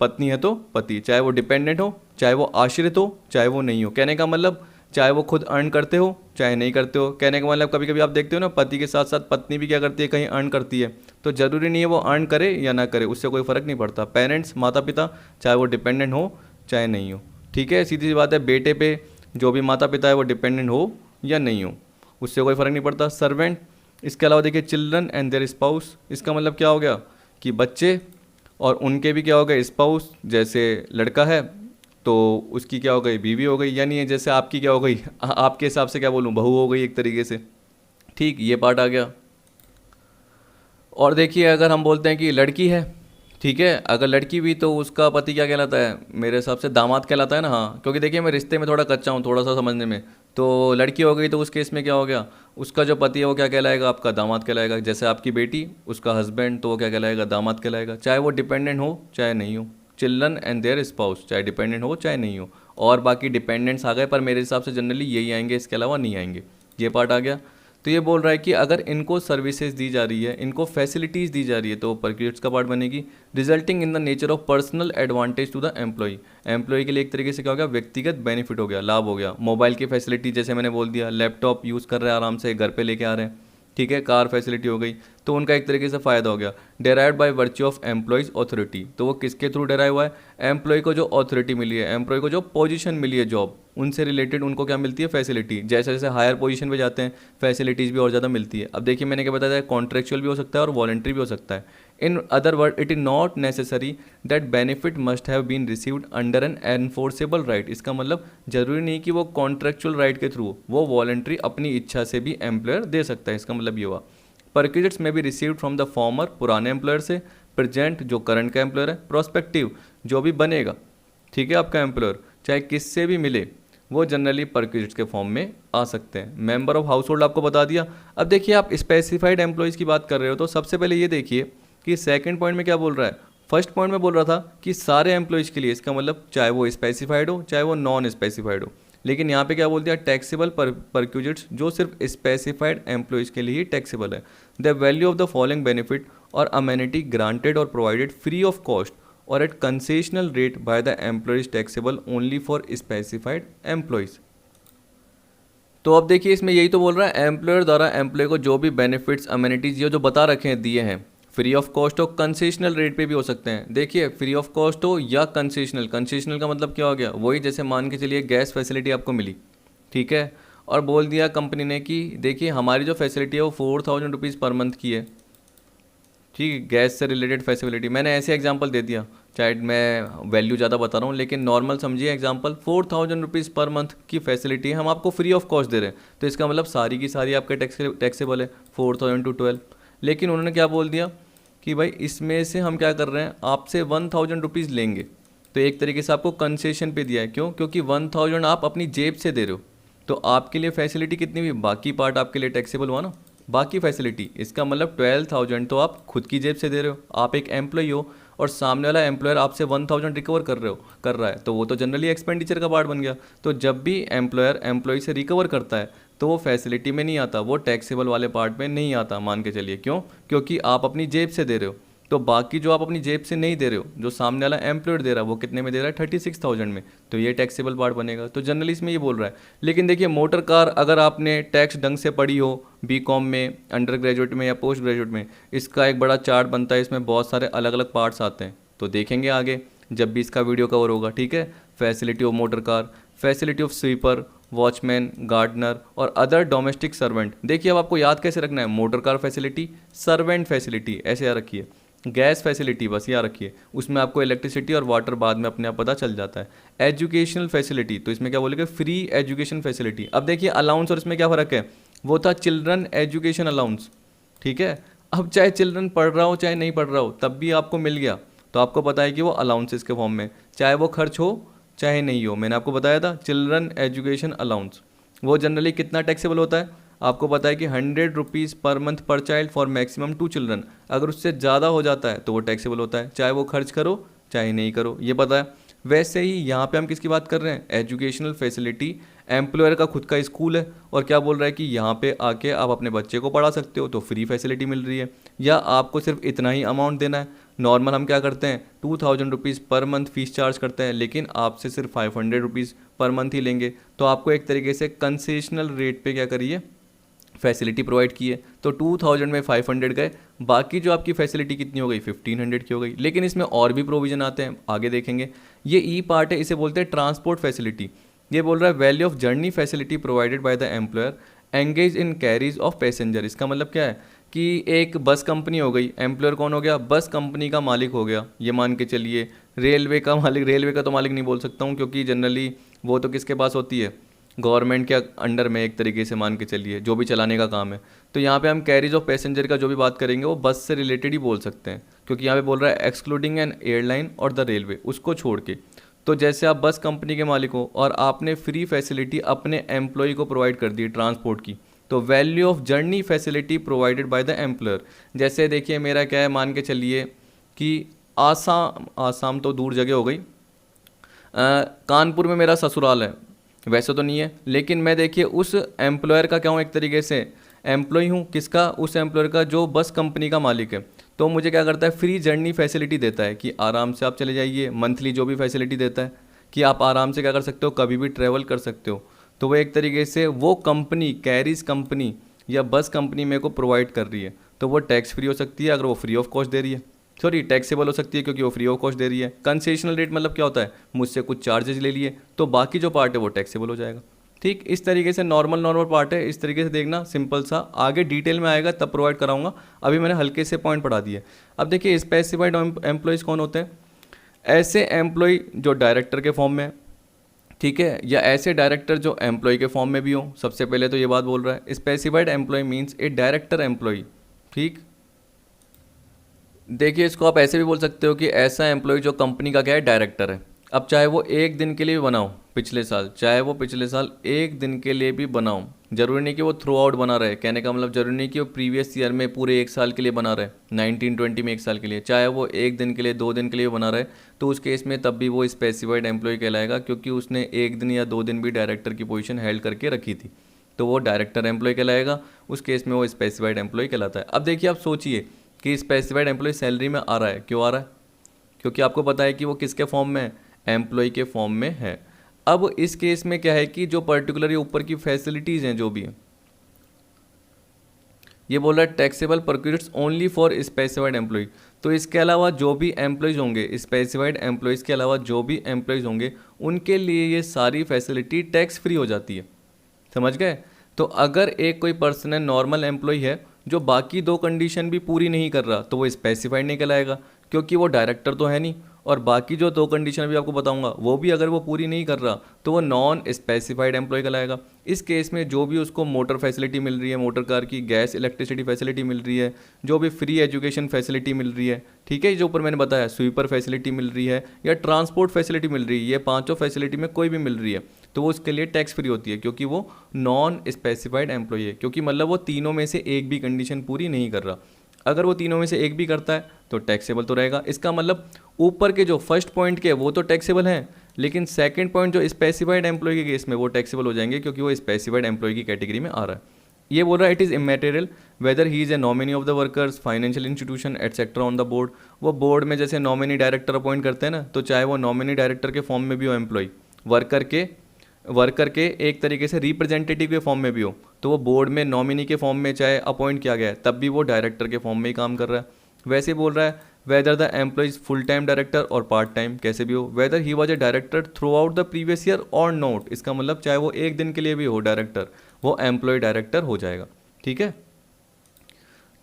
पत्नी है तो पति, चाहे वो डिपेंडेंट हो, चाहे वो आश्रित हो, चाहे वो नहीं हो। कहने का मतलब चाहे वो खुद अर्न करते हो चाहे नहीं करते हो। कहने का मतलब कभी कभी आप देखते हो ना, पति के साथ साथ पत्नी भी क्या करती है, कहीं अर्न करती है। तो ज़रूरी नहीं है वो अर्न करे या ना करे, उससे कोई फ़र्क नहीं पड़ता। पेरेंट्स, माता पिता, चाहे वो डिपेंडेंट हो चाहे नहीं हो। ठीक है, सीधी सी बात है। बेटे पे जो भी माता पिता है वो डिपेंडेंट हो या नहीं हो, उससे कोई फ़र्क नहीं पड़ता। सर्वेंट, इसके अलावा देखिए चिल्ड्रन एंड देयर स्पाउस, इसका मतलब क्या हो गया कि बच्चे और उनके भी क्या हो गए स्पाउस। जैसे लड़का है तो उसकी क्या हो गई, बीवी हो गई, यानी ये जैसे आपकी क्या हो गई, आपके हिसाब से क्या बोलूँ, बहू हो गई एक तरीके से। ठीक, ये पार्ट आ गया। और देखिए अगर हम बोलते हैं कि लड़की है, ठीक है, अगर लड़की भी तो उसका पति क्या कहलाता है, मेरे हिसाब से दामाद कहलाता है ना। हाँ, क्योंकि देखिए मैं रिश्ते में थोड़ा कच्चा हूँ, थोड़ा सा समझने में। तो लड़की हो गई तो उस केस में क्या हो गया, उसका जो पति है वो क्या कहलाएगा, आपका दामाद कहलाएगा। जैसे आपकी बेटी, उसका हस्बैंड, तो वो क्या कहलाएगा, दामाद कहलाएगा, चाहे वो डिपेंडेंट हो चाहे नहीं हो। चिल्ड्रन एंड देयर स्पाउस, चाहे डिपेंडेंट हो चाहे नहीं हो। और बाकी डिपेंडेंट्स आ गए, पर मेरे हिसाब से जनरली यही आएंगे, इसके अलावा नहीं आएंगे। ये पार्ट आ गया। तो ये बोल रहा है कि अगर इनको सर्विसेज दी जा रही है, इनको फैसिलिटीज़ दी जा रही है, तो परक्यूट्स का पार्ट बनेगी। Resulting in the nature of personal advantage to the employ, employ के लिए एक तरीके से क्या हो गया, व्यक्तिगत बेनिफिट हो गया, लाभ हो गया। मोबाइल की फैसिलिटी जैसे मैंने बोल दिया, लैपटॉप यूज़ कर रहे हैं आराम से, घर पे लेके आ रहे हैं। ठीक है, कार फैसिलिटी हो गई, तो उनका एक तरीके से फ़ायदा हो गया। Derived by virtue of employees authority, तो वो किसके थ्रू डेराइव हुआ है, एम्प्लॉय को जो अथॉरिटी मिली है, एम्प्लॉय को जो पोजीशन मिली है जॉब, उनसे रिलेटेड उनको क्या मिलती है, फैसिलिटी। जैसे जैसे हायर पोजीशन पे जाते हैं फैसिलिटीज़ भी और ज़्यादा मिलती है। अब देखिए मैंने क्या बताया, कॉन्ट्रेक्चुअल भी हो सकता है और वॉलंटरी भी हो सकता है। In other word, it is not necessary that benefit must have been received under an enforceable right. इसका मतलब जरूरी नहीं कि वो कॉन्ट्रेक्चुअल राइट के थ्रू, वो वॉलंटरी अपनी इच्छा से भी एम्प्लॉयर दे सकता है। इसका मतलब ये हुआ परक्यूट्स में भी रिसीव्ड फ्रॉम द फॉर्मर, पुराने एम्प्लॉयर से, प्रेजेंट जो करंट का एम्प्लॉयर है, प्रोस्पेक्टिव जो भी बनेगा, ठीक है, आपका एम्प्लॉयर चाहे किससे भी मिले वो जनरली परक्विजिट्स के फॉर्म में आ सकते हैं। मेंबर ऑफ हाउस होल्ड आपको बता दिया। अब देखिए आप स्पेसिफाइड एम्प्लॉयज़ की बात कर रहे हो तो सबसे पहले ये देखिए कि सेकंड पॉइंट में क्या बोल रहा है। फर्स्ट पॉइंट में बोल रहा था कि सारे एम्प्लॉयज़ के लिए, इसका मतलब चाहे वो स्पेसिफाइड हो चाहे वो नॉन स्पेसिफाइड हो, लेकिन यहाँ पे क्या बोल दिया, टैक्सेबल परक्विजिट्स जो सिर्फ स्पेसिफाइड एम्प्लॉयज़ के लिए ही टैक्सेबल है। The value of the following benefit और अमेनिटी ग्रांटेड और प्रोवाइडेड फ्री ऑफ कॉस्ट और at concessional rate by the employ is taxable only for specified employees. तो अब देखिए इसमें यही तो बोल रहा है, एम्प्लॉयर द्वारा एम्प्लॉय को जो भी बेनिफिट्स अमेनिटीज ये जो बता रखे हैं दिए हैं, फ्री ऑफ कॉस्ट हो, कंसेशनल रेट पे भी हो सकते हैं। देखिए फ्री ऑफ कॉस्ट हो या कंसेशनल, कंसेशनल का मतलब क्या हो गया, वही जैसे मान के चलिए गैस फैसिलिटी आपको मिली, ठीक है, और बोल दिया कंपनी ने कि देखिए हमारी जो फैसिलिटी है वो 4000 रुपीज़ पर मंथ की है, ठीक है, गैस से रिलेटेड फैसिलिटी। मैंने ऐसे एग्जांपल दे दिया, चाहे मैं वैल्यू ज़्यादा बता रहा हूँ लेकिन नॉर्मल समझिए एग्जांपल, 4000 रुपीज़ पर मंथ की फैसिलिटी है, हम आपको फ्री ऑफ कॉस्ट दे रहे हैं, तो इसका मतलब सारी की सारी आपके टैक्सेबल है 4000 to 12। लेकिन उन्होंने क्या बोल दिया कि भाई इसमें से हम क्या कर रहे हैं, आपसे 1000 रुपीज़ लेंगे, तो एक तरीके से आपको कंसेशन पे दिया है। क्यों? क्योंकि 1000 आप अपनी जेब से दे रहे हो, तो आपके लिए फैसिलिटी कितनी हुई, बाकी पार्ट आपके लिए टैक्सेबल हुआ ना, बाकी फैसिलिटी। इसका मतलब 12,000 तो आप खुद की जेब से दे रहे हो, आप एक एम्प्लॉय हो और सामने वाला एम्प्लॉयर आपसे 1000 रिकवर कर रहा है, तो वो तो जनरली एक्सपेंडिचर का पार्ट बन गया। तो जब भी एम्प्लॉयर एम्प्लॉय से रिकवर करता है तो वो फैसिलिटी में नहीं आता, वो टैक्सेबल वाले पार्ट में नहीं आता, मान के चलिए। क्यों? क्योंकि आप अपनी जेब से दे रहे हो, तो बाकी जो आप अपनी जेब से नहीं दे रहे हो, जो सामने वाला एम्प्लॉयर दे रहा है वो कितने में दे रहा है, 36,000 में, तो ये टैक्सेबल पार्ट बनेगा। तो जनरली इसमें ये बोल रहा है। लेकिन देखिए मोटर कार अगर आपने टैक्स ढंग से पढ़ी हो बीकॉम में, अंडर ग्रेजुएट में या पोस्ट ग्रेजुएट में, इसका एक बड़ा चार्ट बनता है, इसमें बहुत सारे अलग अलग पार्ट्स आते हैं, तो देखेंगे आगे जब भी इसका वीडियो कवर होगा, ठीक है। Facility of motor car, facility of sweeper, watchman, gardener और अदर डोमेस्टिक सर्वेंट। देखिए अब आपको याद कैसे रखना है, motor car facility, servant facility, ऐसे याद रखिए। गैस फैसिलिटी बस याद रखिए, उसमें आपको इलेक्ट्रिसिटी और वाटर बाद में अपने आप पता चल जाता है। एजुकेशनल फैसिलिटी, तो इसमें क्या बोलेंगे, फ्री एजुकेशन फैसिलिटी। अब देखिए अलाउंस और इसमें क्या फ़र्क है, वो था चिल्ड्रन एजुकेशन अलाउंस, ठीक है। अब चाहे चिल्ड्रन पढ़ रहा हो चाहे नहीं पढ़ रहा हो, तब भी आपको मिल गया, तो आपको पता है कि वो अलाउंसेस के फॉर्म में, चाहे वो खर्च हो चाहे नहीं हो। मैंने आपको बताया था चिल्ड्रन एजुकेशन अलाउंस, वो जनरली कितना टैक्सेबल होता है, आपको पता है कि 100 रुपीज़ पर मंथ पर चाइल्ड फॉर मैक्सिमम 2 चिल्ड्रन। अगर उससे ज़्यादा हो जाता है तो वो टैक्सेबल होता है, चाहे वो खर्च करो चाहे नहीं करो, ये पता है। वैसे ही यहाँ पे हम किसकी बात कर रहे हैं, एजुकेशनल फैसिलिटी, एम्प्लॉयर का खुद का स्कूल है और क्या बोल रहा है कि यहाँ पे आके आप अपने बच्चे को पढ़ा सकते हो, तो फ्री फैसिलिटी मिल रही है, या आपको सिर्फ इतना ही अमाउंट देना है। नॉर्मल हम क्या करते हैं 2000 rupees per month fees charge करते हैं, लेकिन आपसे सिर्फ 500 रुपीज़ पर मंथ ही लेंगे, तो आपको एक तरीके से कंसेशनल रेट पे क्या करिए, फैसिलिटी प्रोवाइड की है। तो 2000 में 500 गए, बाकी जो आपकी फैसिलिटी कितनी हो गई, 1500 की हो गई। लेकिन इसमें और भी प्रोविजन आते हैं, आगे देखेंगे। ये ई पार्ट है, इसे बोलते हैं ट्रांसपोर्ट फैसिलिटी। ये बोल रहा है value of journey facility provided by the employer engage in carries of passenger. इसका मतलब क्या है कि एक बस कंपनी हो गई, एम्प्लॉयर कौन हो गया, बस कंपनी का मालिक हो गया, ये मान के चलिए। रेलवे का मालिक, रेलवे का तो मालिक नहीं बोल सकता हूँ क्योंकि जनरली वो तो किसके पास होती है, गवर्नमेंट के अंडर में, एक तरीके से मान के चलिए जो भी चलाने का काम है। तो यहाँ पे हम कैरीज ऑफ पैसेंजर का जो भी बात करेंगे वो बस से रिलेटेड ही बोल सकते हैं, क्योंकि यहाँ पे बोल रहा है एक्सक्लूडिंग एन एयरलाइन और द रेलवे, उसको छोड़ के। तो जैसे आप बस कंपनी के मालिक हो और आपने फ्री फैसिलिटी अपने एम्प्लॉय को प्रोवाइड कर दी ट्रांसपोर्ट की, तो value of journey facility provided by the employer. जैसे देखिए मेरा क्या है, मान के चलिए कि आसाम तो दूर जगह हो गई, कानपुर में मेरा ससुराल है, वैसे तो नहीं है, लेकिन मैं देखिए उस एम्प्लॉयर का क्या हूँ, एक तरीके से एम्प्लॉय हूँ, किसका, उस एम्प्लॉयर का जो बस कंपनी का मालिक है। तो मुझे क्या करता है, फ्री जर्नी फैसिलिटी देता है कि आराम से आप चले जाइए, मंथली जो भी फैसिलिटी देता है कि आप आराम से क्या कर सकते हो, कभी भी ट्रैवल कर सकते हो। तो वो एक तरीके से वो कंपनी, कैरीज कंपनी या बस कंपनी मेरे को प्रोवाइड कर रही है, तो वो टैक्स फ्री हो सकती है अगर वो फ्री ऑफ कॉस्ट दे रही है, सॉरी टैक्सेबल हो सकती है क्योंकि वो फ्री ऑफ कॉस्ट दे रही है। कंसेशनल रेट मतलब क्या होता है, मुझसे कुछ चार्जेस ले लिए तो बाकी जो पार्ट है वो टैक्सेबल हो जाएगा। ठीक, इस तरीके से नॉर्मल पार्ट है, इस तरीके से देखना, सिंपल सा। आगे डिटेल में आएगा तब प्रोवाइड कराऊंगा, अभी मैंने हल्के से पॉइंट पढ़ा दिए। अब देखिए स्पेसिफाइड एम्प्लॉयज़ कौन होते हैं, ऐसे एम्प्लॉय जो डायरेक्टर के फॉर्म में, ठीक है, या ऐसे डायरेक्टर जो एम्प्लॉय के फॉर्म में भी हो। सबसे पहले तो ये बात बोल रहा है, specified employ means a director employ. ठीक, देखिए इसको आप ऐसे भी बोल सकते हो कि ऐसा एम्प्लॉय जो कंपनी का क्या है, डायरेक्टर है। अब चाहे वो एक दिन के लिए भी बनाओ पिछले साल, चाहे वो पिछले साल एक दिन के लिए भी बनाओ, जरूरी नहीं कि वो थ्रू आउट बना रहे, कहने का मतलब जरूरी नहीं कि वो प्रीवियस ईयर में पूरे एक साल के लिए बना रहे, 1920 में एक साल के लिए, चाहे वो एक दिन के लिए 2 दिन के लिए बना रहे, तो उस केस में तब भी वो स्पेसिफाइड एम्प्लॉय कहलाएगा, क्योंकि उसने एक दिन या 2 दिन भी डायरेक्टर की पोजीशन हेल्ड करके रखी थी, तो वो डायरेक्टर एम्प्लॉय कहलाएगा। उस केस में वो स्पेसिफाइड एम्प्लॉय कहलाता है। अब देखिए, आप सोचिए कि स्पेसिफाइड एम्प्लॉय सैलरी में आ रहा है, क्यों आ रहा है? क्योंकि आपको पता है कि वो किसके फॉर्म में है, एम्प्लॉय के फॉर्म में है। अब इस केस में क्या है कि जो पर्टिकुलर ये ऊपर की फैसिलिटीज़ हैं जो भी हैं, ये बोल रहा है taxable perquisites only for specified employee. तो इसके अलावा जो भी एम्प्लॉयज़ होंगे, स्पेसिफाइड एम्प्लॉयज़ के अलावा जो भी एम्प्लॉयज़ होंगे, उनके लिए ये सारी फैसिलिटी टैक्स फ्री हो जाती है। समझ गए? तो अगर एक कोई पर्सन है, नॉर्मल एम्प्लॉय है, जो बाकी 2 कंडीशन भी पूरी नहीं कर रहा, तो वो स्पेसिफाइड नहीं कहलाएगा, क्योंकि वो डायरेक्टर तो है नहीं, और बाकी जो 2 कंडीशन भी आपको बताऊंगा वो भी अगर वो पूरी नहीं कर रहा, तो वो नॉन स्पेसिफाइड एम्प्लॉय कहलाएगा। इस केस में जो भी उसको मोटर फैसिलिटी मिल रही है, मोटर कार की गैस इलेक्ट्रिसिटी फैसिलिटी मिल रही है, जो भी फ्री एजुकेशन फैसिलिटी मिल रही है, ठीक है, जो ऊपर मैंने बताया स्वीपर फैसिलिटी मिल रही है या ट्रांसपोर्ट फैसिलिटी मिल रही है, ये 5 फैसिलिटी में कोई भी मिल रही है, तो वो उसके लिए टैक्स फ्री होती है, क्योंकि वो नॉन स्पेसिफाइड एम्प्लॉय है, क्योंकि मतलब वो तीनों में से एक भी कंडीशन पूरी नहीं कर रहा। अगर वो तीनों में से एक भी करता है तो टैक्सेबल तो रहेगा। इसका मतलब ऊपर के जो फर्स्ट पॉइंट के वो तो टैक्सेबल हैं, लेकिन सेकंड पॉइंट जो स्पेसिफाइड एम्प्लॉय के केस में वो टैक्सेबल हो जाएंगे, क्योंकि वो स्पेसिफाइड एम्प्लॉय की कैटेगरी में आ रहा है। ये बोल रहा है it is immaterial weather he is a nominee of the workers, financial institution etcetera on the board. वो बोर्ड में जैसे नॉमिनी डायरेक्टर अपॉइंट करते हैं ना, तो चाहे वो नॉमिनी डायरेक्टर के फॉर्म में भी हो एम्प्लॉय, वर्कर के एक तरीके से रिप्रेजेंटेटिव के फॉर्म में भी हो, तो वो बोर्ड में नॉमिनी के फॉर्म में चाहे अपॉइंट किया गया है, तब भी वो डायरेक्टर के फॉर्म में ही काम कर रहा है। वैसे ही बोल रहा है whether the employ is full time director और पार्ट टाइम, कैसे भी हो, whether he was a director throughout the previous year और नॉट। इसका मतलब चाहे वो एक दिन के लिए भी हो डायरेक्टर, वो एम्प्लॉय डायरेक्टर हो जाएगा। ठीक है।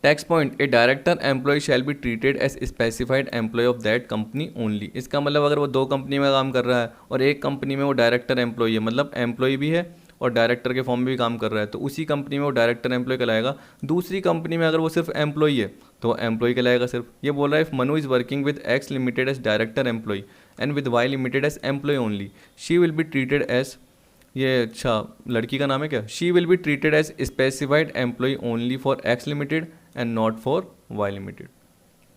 Tax point, a director employ shall be treated as specified employ of that company only. इसका मतलब अगर वो 2 कंपनी में काम कर रहा है और एक कंपनी में वो डायरेक्टर एम्प्लॉय है, मतलब एम्प्लॉय भी है और डायरेक्टर के फॉर्म में भी काम कर रहा है, तो उसी कंपनी में वो डायरेक्टर एम्प्लॉय कहलाएगा। दूसरी कंपनी में अगर वो सिर्फ एम्प्लॉय है तो एम्प्लॉय कहलाएगा सिर्फ। ये बोल रहा है if Manu is working with X limited as director employee and with Y limited as employee only, she will be treated as, ये अच्छा लड़की का नाम है क्या, she will be treated as specified employee only for X limited and not for Y limited.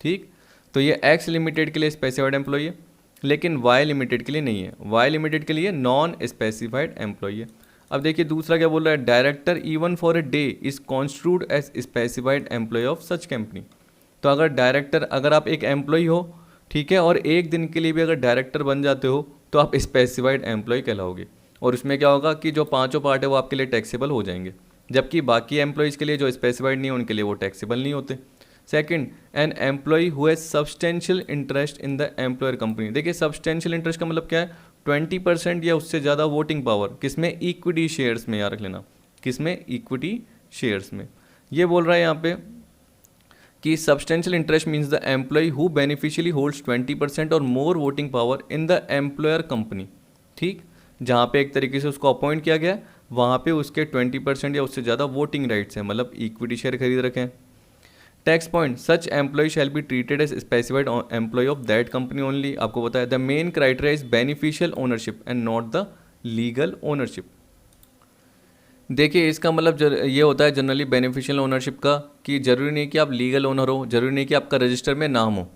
ठीक, तो ये एक्स लिमिटेड के लिए स्पेसिफाइड एम्प्लॉय है, लेकिन वाई लिमिटेड के लिए नहीं है। वाई लिमिटेड के लिए नॉन स्पेसिफाइड एम्प्लॉय है। अब देखिए दूसरा क्या बोल रहा है, director even for a day is constitute as specified employ of such company. तो अगर डायरेक्टर, अगर आप एक एम्प्लॉय हो, ठीक है, और एक दिन के लिए भी अगर डायरेक्टर बन जाते हो, तो आप स्पेसिफाइड एम्प्लॉय कहलाओगे, और उसमें क्या होगा कि जो 5 पार्ट है वो आपके लिए टैक्सेबल हो जाएंगे, जबकि बाकी एम्प्लॉयज़ के लिए जो स्पेसिफाइड नहीं है उनके लिए वो टैक्सेबल नहीं होते। Second, an employee who has substantial interest in the employer company. देखिए सब्सटेंशियल इंटरेस्ट का मतलब क्या है, 20% या उससे ज़्यादा वोटिंग पावर, किसमें, इक्विटी शेयर्स में, याद रख लेना, किसमें, इक्विटी शेयर्स में। ये बोल रहा है यहाँ पे कि substantial interest means the employee who beneficially holds 20% or more voting power in the employer company. ठीक, जहाँ पे एक तरीके से उसको अपॉइंट किया गया, वहाँ पे उसके 20% या उससे ज़्यादा वोटिंग राइट्स हैं, मतलब इक्विटी शेयर खरीद रखे हैं। Tax point, such employee shall be treated as specified employ of that company only. आपको पता है the main criteria is beneficial ownership and not the legal ownership. देखिए इसका मतलब ये होता है जनरली बेनिफिशियल ओनरशिप का, कि जरूरी नहीं कि आप लीगल ओनर हो, जरूरी नहीं कि आपका रजिस्टर में नाम हो,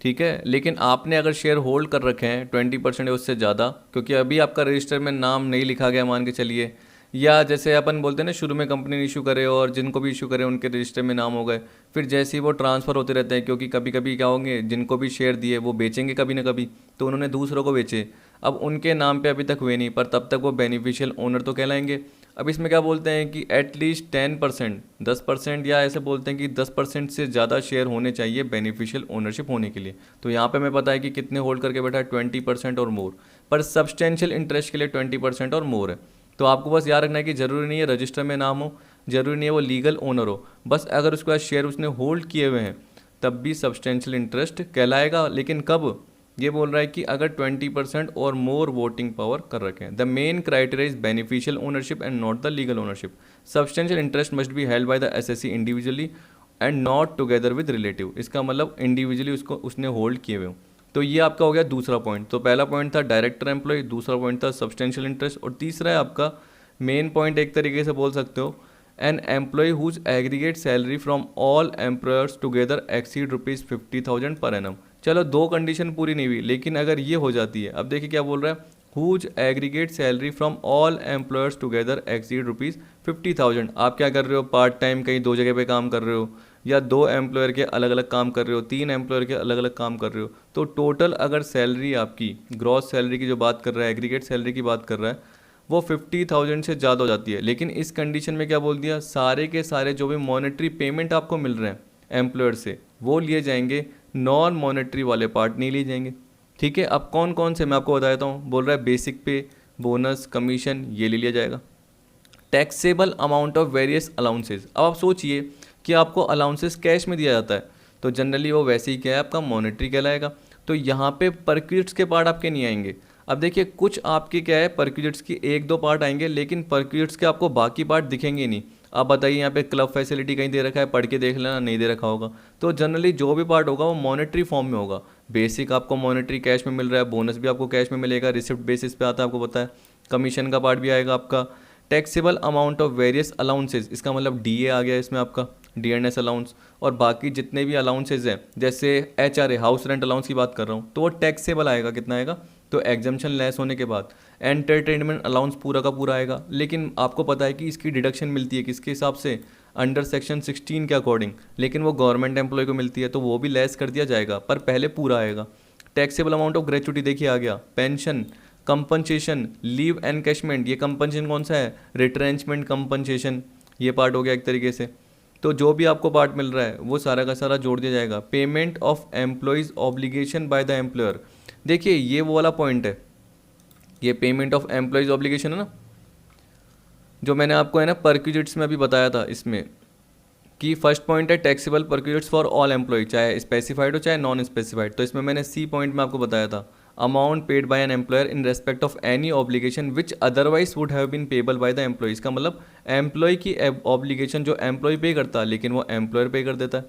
ठीक है, लेकिन आपने अगर शेयर होल्ड कर रखे हैं 20% या उससे ज़्यादा, क्योंकि अभी आपका रजिस्टर में नाम नहीं लिखा गया मान के चलिए, या जैसे अपन बोलते हैं ना शुरू में कंपनी इशू करे और जिनको भी इशू करे उनके रजिस्टर में नाम हो गए, फिर जैसे ही वो ट्रांसफ़र होते रहते हैं, क्योंकि कभी कभी क्या होंगे, जिनको भी शेयर दिए वो बेचेंगे कभी ना कभी, तो उन्होंने दूसरों को बेचे, अब उनके नाम पे अभी तक हुए नहीं, पर तब तक वो बेनिफिशियल ओनर तो कहलाएंगे। अब इसमें क्या बोलते हैं कि एटलीस्ट 10%, 10%, या ऐसे बोलते हैं कि 10% से ज़्यादा शेयर होने चाहिए बेनिफिशियल ओनरशिप होने के लिए। तो यहाँ पे हमें पता है कि कितने होल्ड करके बैठा है, 20% और मोर, पर सब्सटेंशियल इंटरेस्ट के लिए 20% और मोर है। तो आपको बस याद रखना है कि ज़रूरी नहीं है रजिस्टर में नाम हो, ज़रूरी नहीं है वो लीगल ओनर हो, बस अगर उसके पास शेयर उसने होल्ड किए हुए हैं तब भी सब्सटेंशियल इंटरेस्ट कहलाएगा। लेकिन कब, ये बोल रहा है कि अगर 20% और मोर वोटिंग पावर कर रखे हैं। The main criteria is beneficial ownership and not the legal ownership. Substantial interest must be held by the assessee individually and not together with relative. इसका मतलब इंडिविजुअली उसको उसने होल्ड किए हुए हो। तो ये आपका हो गया दूसरा पॉइंट। तो पहला पॉइंट था डायरेक्टर एम्प्लॉय, दूसरा पॉइंट था सब्सटेंशियल इंटरेस्ट, और तीसरा है आपका मेन पॉइंट एक तरीके से बोल सकते हो, an employee whose aggregate salary from all employers together exceed ₹50,000 per annum. चलो दो कंडीशन पूरी नहीं हुई, लेकिन अगर ये हो जाती है, अब देखिए क्या बोल रहा है, whose aggregate salary from all employers together exceed ₹50,000। आप क्या कर रहे हो, पार्ट टाइम कहीं दो जगह पे काम कर रहे हो, या दो एम्प्लॉयर के अलग अलग काम कर रहे हो, तीन एम्प्लॉयर के अलग अलग काम कर रहे हो, तो टोटल अगर सैलरी आपकी ग्रॉस सैलरी की जो बात कर रहा है, एग्रीगेट सैलरी की बात कर रहा है, वो 50,000 से ज़्यादा हो जाती है। लेकिन इस कंडीशन में क्या बोल दिया, सारे के सारे जो भी मॉनेटरी पेमेंट आपको मिल रहे हैं एम्प्लॉयर से, वो लिए जाएंगे, नॉन मॉनेटरी वाले पार्ट नहीं लिए जाएंगे। ठीक है, अब कौन कौन से मैं आपको बता देता हूँ। बोल रहा है बेसिक पे, बोनस, कमीशन, ये ले लिया जाएगा। Taxable amount of various allowances, अब आप सोचिए कि आपको अलाउंसेस कैश में दिया जाता है, तो जनरली वो वैसे ही क्या है, आपका मॉनेटरी कहलाएगा। तो यहाँ पे परक्विजिट्स के पार्ट आपके नहीं आएंगे। अब देखिए कुछ आपके क्या है, परक्विजिट्स की एक दो पार्ट आएंगे, लेकिन परक्विजिट्स के आपको बाकी पार्ट दिखेंगे नहीं। आप बताइए, यहाँ पे क्लब फैसिलिटी कहीं दे रखा है, पढ़ के देख लेना, नहीं दे रखा होगा। तो जनरली जो भी पार्ट होगा वो मॉनेटरी फॉर्म में होगा। बेसिक आपको मॉनेटरी कैश में मिल रहा है, बोनस भी आपको कैश में मिलेगा, रिसिप्ट बेसिस पे आता है, आपको पता है। कमीशन का पार्ट भी आएगा आपका। Taxable amount of various allowances, इसका मतलब डीए आ गया इसमें आपका, डीएनएस अलाउंस, और बाकी जितने भी अलाउंसेज हैं, जैसे एचआरए, हाउस रेंट अलाउंस की बात कर रहा हूँ, तो वो टैक्सेबल आएगा। कितना आएगा, तो एग्जाम्पशन लेस होने के बाद। एंटरटेनमेंट अलाउंस पूरा का पूरा आएगा, लेकिन आपको पता है कि इसकी डिडक्शन मिलती है किसके हिसाब से, अंडर सेक्शन 16 के अकॉर्डिंग, लेकिन वो गवर्नमेंट एम्प्लॉय को मिलती है, तो वो भी लेस कर दिया जाएगा, पर पहले पूरा आएगा। टैक्सेबल अमाउंट ऑफ ग्रेचुटी देखिए आ गया, पेंशन, कंपनसेशन, लीव एनकैशमेंट, ये कंपनसेशन कौन सा है, रिट्रेंचमेंट कंपनसेशन, ये पार्ट हो गया एक तरीके से। तो जो भी आपको पार्ट मिल रहा है वो सारा का सारा जोड़ दिया जाएगा। Payment of employees obligation bye the employer, देखिए ये वो वाला पॉइंट है, ये पेमेंट ऑफ एम्प्लॉयज़ ऑब्लिगेशन है ना, जो मैंने आपको है ना परक्विजिट्स में अभी बताया था इसमें, कि फर्स्ट पॉइंट है taxable perquisites for all employ, चाहे स्पेसिफाइड हो चाहे नॉन स्पेसिफाइड। तो इसमें मैंने सी पॉइंट में आपको बताया था, amount paid by an employer in respect of any obligation which otherwise would have been payable by the employee. इसका मतलब एम्प्लॉय की ऑब्लिगेशन जो एम्प्लॉय पे करता है, लेकिन वो एम्प्लॉयर पे कर देता है।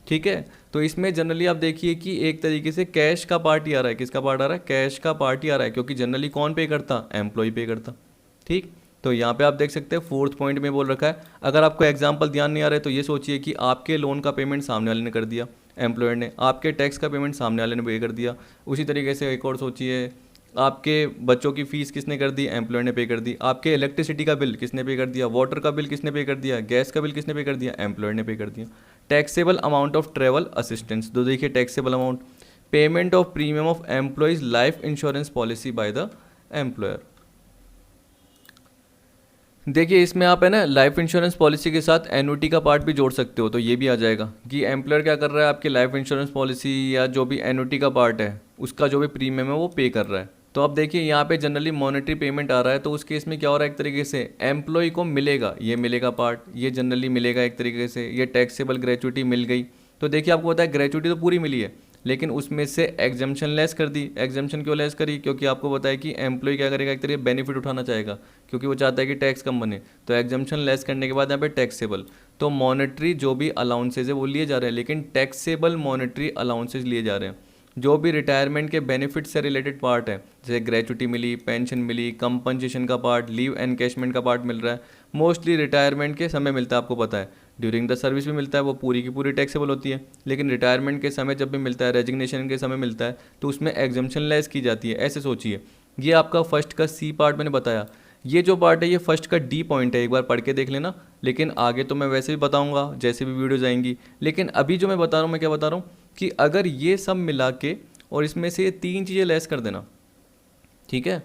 ठीक है, तो इसमें जनरली आप देखिए कि एक तरीके से कैश का पार्ट ही आ रहा है। किसका पार्ट आ रहा है, कैश का पार्ट ही आ रहा है, क्योंकि जनरली कौन पे करता, एम्प्लॉय पे करता। ठीक, तो यहाँ पे आप देख सकते हैं फोर्थ पॉइंट में बोल रखा है। अगर आपको एग्जांपल ध्यान नहीं आ रहा है तो ये सोचिए कि आपके लोन का पेमेंट सामने वाले ने कर दिया, एम्प्लॉयर ने, आपके टैक्स का पेमेंट सामने वाले ने पे कर दिया। उसी तरीके से एक और सोचिए, आपके बच्चों की फ़ीस किसने कर दी, एम्प्लॉयर ने पे कर दी। आपके इलेक्ट्रिसिटी का बिल किसने पे कर दिया, वाटर का बिल किसने पे कर दिया, गैस का बिल किसने पे कर दिया, एम्प्लॉयर ने पे कर दिया। Taxable amount of travel assistance, तो देखिए taxable amount, payment of premium of employees life insurance policy bye the employer. देखिए इसमें आप है ना लाइफ इंश्योरेंस पॉलिसी के साथ एन्युटी का पार्ट भी जोड़ सकते हो, तो ये भी आ जाएगा कि एम्प्लॉयर क्या कर रहा है, आपकी लाइफ इंश्योरेंस पॉलिसी या जो भी एन्युटी का पार्ट है उसका जो भी प्रीमियम है वो पे कर रहा है। तो अब देखिए यहाँ पे जनरली मॉनेटरी पेमेंट आ रहा है, तो उस केस में क्या हो रहा है, एक तरीके से एम्प्लॉय को मिलेगा, ये मिलेगा पार्ट, ये जनरली मिलेगा एक तरीके से, ये टैक्सेबल ग्रेचुटी मिल गई। तो देखिए आपको पता है ग्रेचुटी तो पूरी मिली है, लेकिन उसमें से एग्जाम्पशन लेस कर दी। एग्जाम्पशन क्यों लेस करी, क्योंकि आपको पता है कि एम्प्लॉय क्या करेगा, एक तरीके बेनिफिट उठाना चाहेगा, क्योंकि वो चाहता है कि टैक्स कम बने। तो एग्जाम्पशन लेस करने के बाद यहाँ पे टैक्सेबल, तो मॉनेटरी जो भी अलाउंसेज है वो लिए जा रहे हैं, लेकिन टैक्सेबल मॉनेटरी अलाउंसेज लिए जा रहे हैं। जो भी रिटायरमेंट के बेनिफिट से रिलेटेड पार्ट है, जैसे ग्रेचुटी मिली, पेंशन मिली, कंपनसेशन का पार्ट, लीव एनकैशमेंट का पार्ट मिल रहा है, मोस्टली रिटायरमेंट के समय मिलता है, आपको पता है। ड्यूरिंग द सर्विस भी मिलता है, वो पूरी की पूरी टैक्सेबल होती है, लेकिन रिटायरमेंट के समय जब भी मिलता है, रेजिग्नेशन के समय मिलता है, तो उसमें एग्जाम्पशन लेस की जाती है। ऐसे सोचिए, ये आपका फर्स्ट का सी पार्ट मैंने बताया, ये जो पार्ट है ये फर्स्ट का डी पॉइंट है, एक बार पढ़ के देख लेना। लेकिन आगे तो मैं वैसे भी बताऊंगा जैसे भी वीडियोज आएंगी, लेकिन अभी जो मैं बता रहा हूँ, मैं क्या बता रहा हूँ कि अगर ये सब मिला के और इसमें से ये तीन चीज़ें लेस कर देना, ठीक है।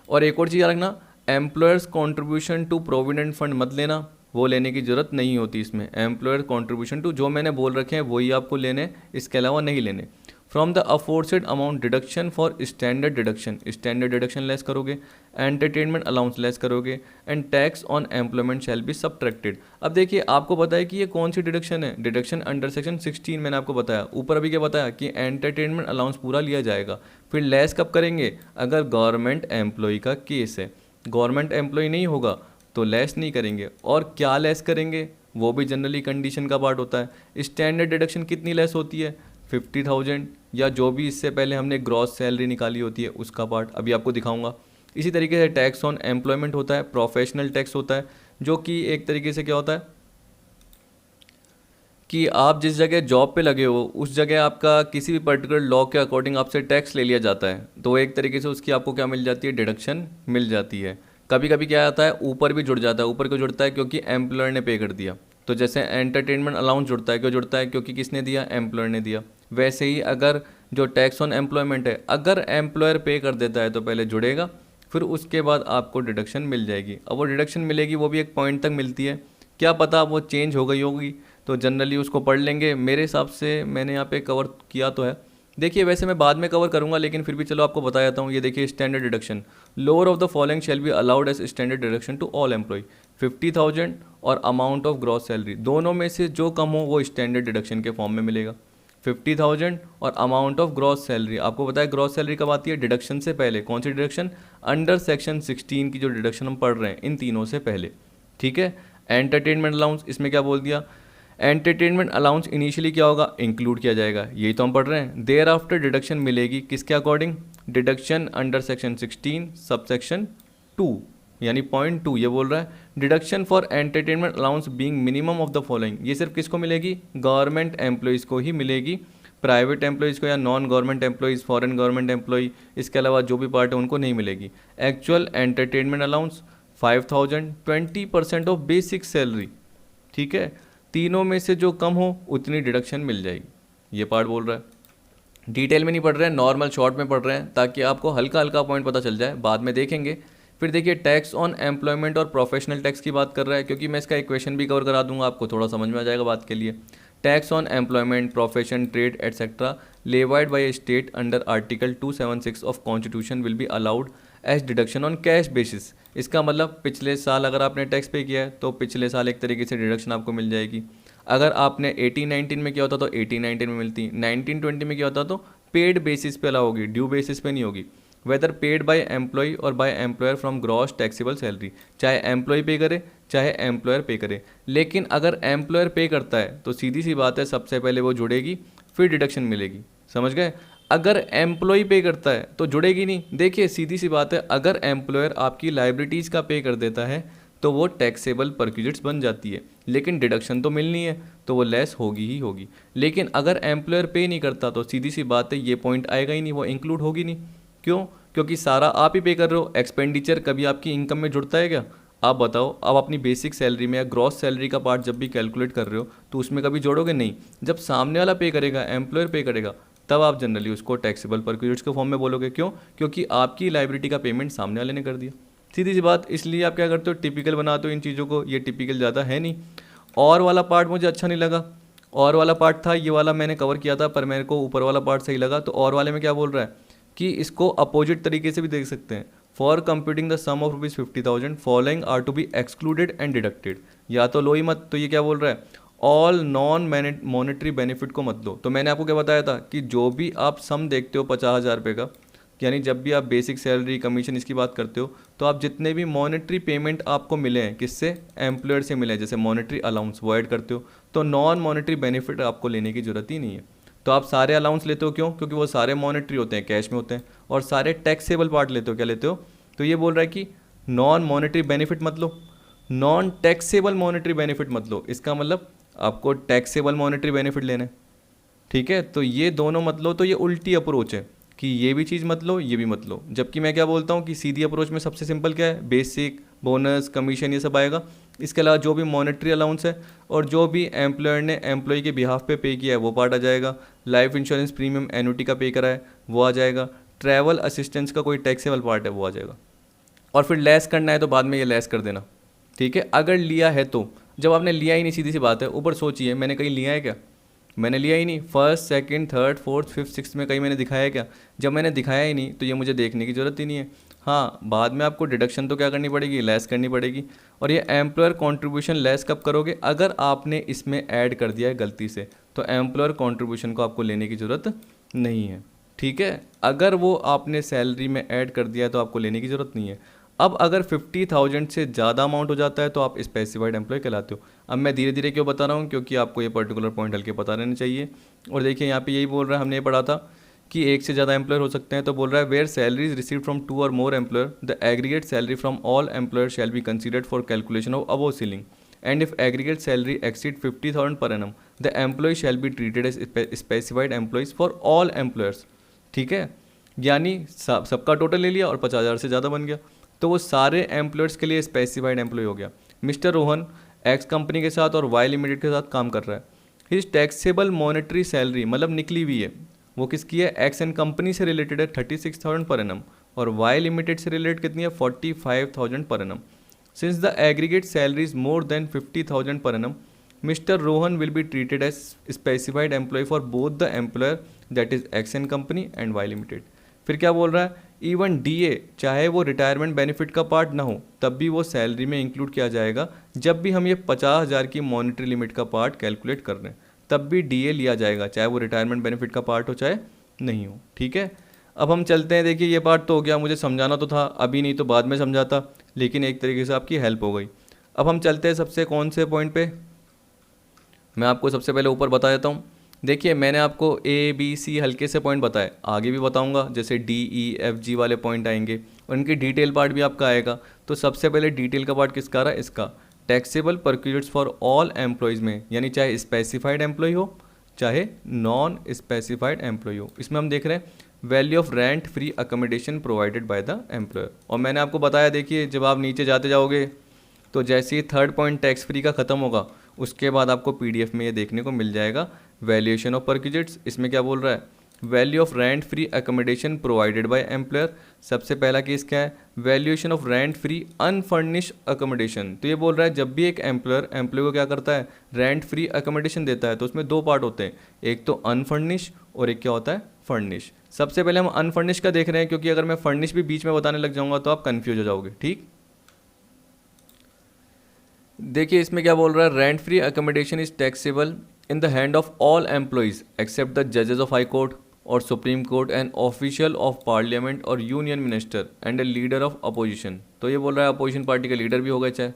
और एक और चीज़ रखना, employer's contribution to provident fund मत लेना, वो लेने की ज़रूरत नहीं होती इसमें। एम्प्लॉयर कॉन्ट्रीब्यूशन टू जो मैंने बोल रखे हैं वही आपको लेने, इसके अलावा नहीं लेने। From the aforesaid amount deduction for standard deduction, standard deduction less करोगे, एंटरटेनमेंट अलाउंस लेस करोगे, and tax on employment shall be subtracted. अब देखिए आपको पता है कि ये कौन सी डिडक्शन है, डिडक्शन अंडर सेक्शन 16 मैंने आपको बताया। ऊपर अभी क्या बताया कि एंटरटेनमेंट अलाउंस पूरा लिया जाएगा। फिर लेस कब करेंगे, अगर गवर्नमेंट एम्प्लॉय का केस है, गवर्नमेंट एम्प्लॉय नहीं होगा तो लेस नहीं करेंगे। और क्या लेस करेंगे, वो भी जनरली कंडीशन का पार्ट होता है। स्टैंडर्ड डिडक्शन कितनी लेस होती है, 50,000 या जो भी इससे पहले हमने ग्रॉस सैलरी निकाली होती है उसका पार्ट अभी आपको दिखाऊंगा। इसी तरीके से टैक्स ऑन एम्प्लॉयमेंट होता है, प्रोफेशनल टैक्स होता है, जो कि एक तरीके से क्या होता है कि आप जिस जगह जॉब पे लगे हो उस जगह आपका किसी भी पर्टिकुलर लॉ के अकॉर्डिंग आपसे टैक्स ले लिया जाता है, तो एक तरीके से उसकी आपको क्या मिल जाती है, डिडक्शन मिल जाती है। कभी कभी क्या आता है ऊपर भी जुड़ जाता है। ऊपर क्यों जुड़ता है? क्योंकि एम्प्लॉयर ने पे कर दिया। तो जैसे एंटरटेनमेंट अलाउंस जुड़ता है, क्यों जुड़ता है? क्योंकि किसने दिया? एम्प्लॉयर ने दिया। वैसे ही अगर जो टैक्स ऑन एम्प्लॉयमेंट है, अगर एम्प्लॉयर पे कर देता है तो पहले जुड़ेगा, फिर उसके बाद आपको डिडक्शन मिल जाएगी। अब वो डिडक्शन मिलेगी वो भी एक पॉइंट तक मिलती है, क्या पता वो चेंज हो गई होगी, तो जनरली उसको पढ़ लेंगे। मेरे हिसाब से मैंने यहाँ पे कवर किया तो है। देखिए वैसे मैं बाद में कवर करूंगा, लेकिन फिर भी चलो आपको बता देता हूँ। ये देखिए standard deduction, lower of the following shall be allowed as standard deduction to all employee. 50,000 और अमाउंट ऑफ ग्रॉस सैलरी, दोनों में से जो कम हो वो स्टैंडर्ड डिडक्शन के फॉर्म में मिलेगा। 50,000 और अमाउंट ऑफ ग्रॉस सैलरी, आपको पता है ग्रॉस सैलरी कब आती है? डिडक्शन से पहले। कौन सी डिडक्शन? अंडर सेक्शन 16 की जो डिडक्शन हम पढ़ रहे हैं, इन तीनों से पहले। ठीक है। एंटरटेनमेंट अलाउंस, इसमें क्या बोल दिया? एंटरटेनमेंट अलाउंस इनिशियली क्या होगा? इंक्लूड किया जाएगा, यही तो हम पढ़ रहे हैं। देयर आफ्टर डिडक्शन मिलेगी किसके according? Deduction under section 16 sub section 2, यानी पॉइंट 2 ये बोल रहा है deduction for entertainment allowance being minimum of the following. ये सिर्फ किसको मिलेगी? गवर्नमेंट एम्प्लॉयज़ को ही मिलेगी। प्राइवेट एम्प्लॉयज़ को या non government employees, foreign government employee, इसके अलावा जो भी पार्ट है उनको नहीं मिलेगी। Actual entertainment allowance 5,000, 20% of basic salary. ठीक है। तीनों में से जो कम हो उतनी डिडक्शन मिल जाएगी, ये पार्ट बोल रहा है। डिटेल में नहीं पढ़ रहे हैं, नॉर्मल शॉर्ट में पढ़ रहे हैं, ताकि आपको हल्का हल्का पॉइंट पता चल जाए, बाद में देखेंगे। फिर देखिए टैक्स ऑन एम्प्लॉयमेंट और प्रोफेशनल टैक्स की बात कर रहा है, क्योंकि मैं इसका इक्वेशन भी कवर करा दूंगा, आपको थोड़ा समझ में आ जाएगा बात के लिए। Tax on employment, profession, trade etcetera levied by a state under article 276 of constitution will be allowed as deduction on cash basis. इसका मतलब पिछले साल अगर आपने टैक्स पे किया है तो पिछले साल एक तरीके से डिडक्शन आपको मिल जाएगी। अगर आपने 18-19 में किया होता तो 18-19 में मिलती, 19-20 में किया होता तो पेड बेसिस पे अलाउ होगी, ड्यू बेसिस पे नहीं होगी। वेदर पेड बाय एम्प्लॉय और by employer from gross taxable salary, चाहे एम्प्लॉय पे करे चाहे एम्प्लॉयर पे करे। लेकिन अगर एम्प्लॉयर पे करता है तो सीधी सी बात है सबसे पहले वो जुड़ेगी, फिर डिडक्शन मिलेगी। समझ गए? अगर एम्प्लॉय पे करता है तो जुड़ेगी नहीं। देखिए सीधी सी बात है, अगर एम्प्लॉयर आपकी लाइबिलिटीज़ का पे कर देता है तो वो टैक्सेबल परक्यूजिट्स बन जाती है, लेकिन डिडक्शन तो मिलनी है तो वो लेस होगी ही होगी। लेकिन अगर एम्प्लॉयर पे नहीं करता तो सीधी सी बात है ये पॉइंट आएगा ही नहीं, वो इंक्लूड होगी नहीं। क्यों? क्योंकि सारा आप ही पे कर रहे हो। एक्सपेंडिचर कभी आपकी इनकम में जुड़ता है क्या? आप बताओ, आप अपनी बेसिक सैलरी में या ग्रॉस सैलरी का पार्ट जब भी कैलकुलेट कर रहे हो तो उसमें कभी जोड़ोगे नहीं। जब सामने वाला पे करेगा, एम्प्लॉयर पे करेगा, तब आप जनरली उसको टैक्सेबल परक्यूजिट्स के फॉर्म में बोलोगे। क्यों? क्योंकि आपकी लाइबिलिटी का पेमेंट सामने वाले ने कर दिया। सीधी सी बात। इसलिए आप क्या करते हो? टिपिकल बनाते हो इन चीज़ों को। ये टिपिकल ज़्यादा है नहीं। और वाला पार्ट मुझे अच्छा नहीं लगा। और वाला पार्ट था, ये वाला मैंने कवर किया था, पर मेरे को ऊपर वाला पार्ट सही लगा। तो और वाले में क्या बोल रहा है कि इसको अपोजिट तरीके से भी देख सकते हैं। For computing the sum of rupees 50,000 following are to be excluded and deducted. या तो लो ही मत, तो ये क्या बोल रहा है? ऑल नॉन मॉनेटरी बेनिफिट को मत लो। तो मैंने आपको क्या बताया था कि जो भी आप सम देखते हो 50,000 रुपये का, यानी जब भी आप बेसिक सैलरी, कमीशन इसकी बात करते हो, तो आप जितने भी मॉनेटरी पेमेंट आपको मिले हैं, किससे? एम्प्लॉयर से मिले हैं, जैसे मॉनेटरी अलाउंस, वो ऐड करते हो, तो नॉन मॉनेटरी बेनिफिट आपको लेने की जरूरत ही नहीं है। तो आप सारे अलाउंस लेते हो, क्यों? क्योंकि वो सारे मॉनेटरी होते हैं, कैश में होते हैं। और सारे टैक्सेबल पार्ट लेते हो, क्या लेते हो? तो ये बोल रहा है कि नॉन मॉनेटरी बेनिफिट मत लो, नॉन टैक्सेबल मॉनेटरी बेनिफिट मत लो। इसका मतलब आपको टैक्सेबल मॉनेटरी बेनिफिट लेना है। ठीक है। तो ये दोनों मत लो, तो ये उल्टी अप्रोच है कि ये भी चीज़ मत लो, ये भी मत लो। जबकि मैं क्या बोलता हूँ कि सीधी अप्रोच में सबसे सिंपल क्या है? बेसिक, बोनस, कमीशन, ये सब आएगा। इसके अलावा जो भी मॉनेटरी अलाउंस है और जो भी एम्प्लॉयर ने एम्प्लॉय के बिहाफ पे पे किया है वो पार्ट आ जाएगा। लाइफ इंश्योरेंस प्रीमियम एन्युटी का पे करा है वो आ जाएगा। ट्रैवल असिस्टेंस का कोई टैक्सेबल पार्ट है वो आ जाएगा। और फिर लेस करना है तो बाद में ये लेस कर देना। ठीक है। अगर लिया है तो, जब आपने लिया ही नहीं, सीधी सी बात है, ऊपर सोचिए मैंने कहीं लिया है क्या? मैंने लिया ही नहीं। First, second, third, fourth, fifth, sixth में कहीं मैंने दिखाया है क्या? जब मैंने दिखाया ही नहीं तो ये मुझे देखने की ज़रूरत ही नहीं है। हाँ, बाद में आपको डिडक्शन तो क्या करनी पड़ेगी? लेस करनी पड़ेगी। और ये एम्प्लॉयर कॉन्ट्रीब्यूशन लेस कब करोगे? अगर आपने इसमें ऐड कर दिया है गलती से, तो एम्प्लॉयर कॉन्ट्रीब्यूशन को आपको लेने की ज़रूरत नहीं है। ठीक है। अगर वो आपने सैलरी में ऐड कर दिया है तो आपको लेने की ज़रूरत नहीं है। अब अगर 50,000 से ज़्यादा अमाउंट हो जाता है तो आप स्पेसिफाइड एम्प्लॉय कहलाते हो। अब मैं धीरे धीरे क्यों बता रहा हूँ, क्योंकि आपको ये पर्टिकुलर पॉइंट हल्के पता रहने चाहिए। और देखिए यहाँ पे यही बोल रहा है, हमने ये पढ़ा था कि एक से ज़्यादा एम्प्लॉयर हो सकते हैं, तो बोल रहा है where salaries receive from 2 or more employer the aggregate salary from all employer shall be considered for calculation of above ceiling and if aggregate salary exceed 50,000 per annum the employee shall be treated as specified employees for all employers. ठीक है, यानी सबका total ले लिया और 50,000 से ज़्यादा बन गया, तो वो सारे एम्प्लॉयर्स के लिए स्पेसिफाइड एम्प्लॉय हो गया। मिस्टर रोहन एक्स कंपनी के साथ और वाई लिमिटेड के साथ काम कर रहा है। हिज टैक्सेबल मॉनेटरी सैलरी मतलब निकली हुई है, वो किसकी है, एक्स एंड कंपनी से रिलेटेड है 36,000 पर एनम और वाई लिमिटेड से रिलेटेड कितनी है 45,000 per annum. Since the aggregate salary is more than 50,000 per annum, Mr. Rohan will be treated as specified employee for both the employer that is X and company and Y limited। फिर क्या बोल रहा है, even DA चाहे वो retirement benefit का part ना हो तब भी वो सैलरी में इंक्लूड किया जाएगा। जब भी हम ये 50,000 की मॉनेटरी लिमिट का पार्ट कैलकुलेट कर रहे हैं तब भी DA लिया जाएगा, चाहे वो रिटायरमेंट बेनिफिट का पार्ट हो चाहे नहीं हो। ठीक है, अब हम चलते हैं। देखिए ये पार्ट तो हो गया, मुझे समझाना तो था, अभी नहीं तो बाद में समझाता, लेकिन एक तरीके से आपकी हेल्प हो गई। अब हम चलते हैं सबसे कौन से पॉइंट पे, मैं आपको सबसे पहले ऊपर बता देता हूँ। देखिए मैंने आपको ABC हल्के से पॉइंट बताए, आगे भी बताऊँगा, जैसे DEFG वाले पॉइंट आएंगे, उनकी डिटेल पार्ट भी आपका आएगा। तो सबसे पहले डिटेल का पार्ट किसका रहा, इसका टैक्सेबल परक्यूट्स फॉर ऑल एम्प्लॉयज़ में, यानी चाहे स्पेसिफाइड एम्प्लॉय हो चाहे नॉन स्पेसिफाइड एम्प्लॉय हो। इसमें हम देख रहे हैं value of rent free accommodation provided by the employer. और मैंने आपको बताया, देखिए जब आप नीचे जाते जाओगे तो जैसे ही थर्ड पॉइंट टैक्स फ्री का ख़त्म होगा उसके बाद आपको PDF में ये देखने को मिल जाएगा वैल्यूएशन ऑफ परक्यूट्स। इसमें क्या बोल रहा है, value of rent free accommodation provided by employer. सबसे पहला केस क्या है, valuation of rent free unfurnished accommodation. तो ये बोल रहा है जब भी एक एम्प्लॉयर एम्प्लॉय को क्या करता है, रेंट फ्री अकोमोडेशन देता है, तो उसमें दो पार्ट होते हैं, एक तो अनफर्निश और एक क्या होता है, फर्निश। सबसे पहले हम अनफर्निश का देख रहे हैं, क्योंकि अगर मैं फर्निश भी बीच में बताने लग जाऊंगा तो आप कंफ्यूज हो जाओगे। ठीक, देखिए इसमें क्या बोल रहा है, rent free accommodation is taxable in the hand of all employees except the जजेस of high court or supreme court and official of parliament or union minister and a leader of opposition. तो ये बोल रहा है opposition party के leader भी हो गए, चाहे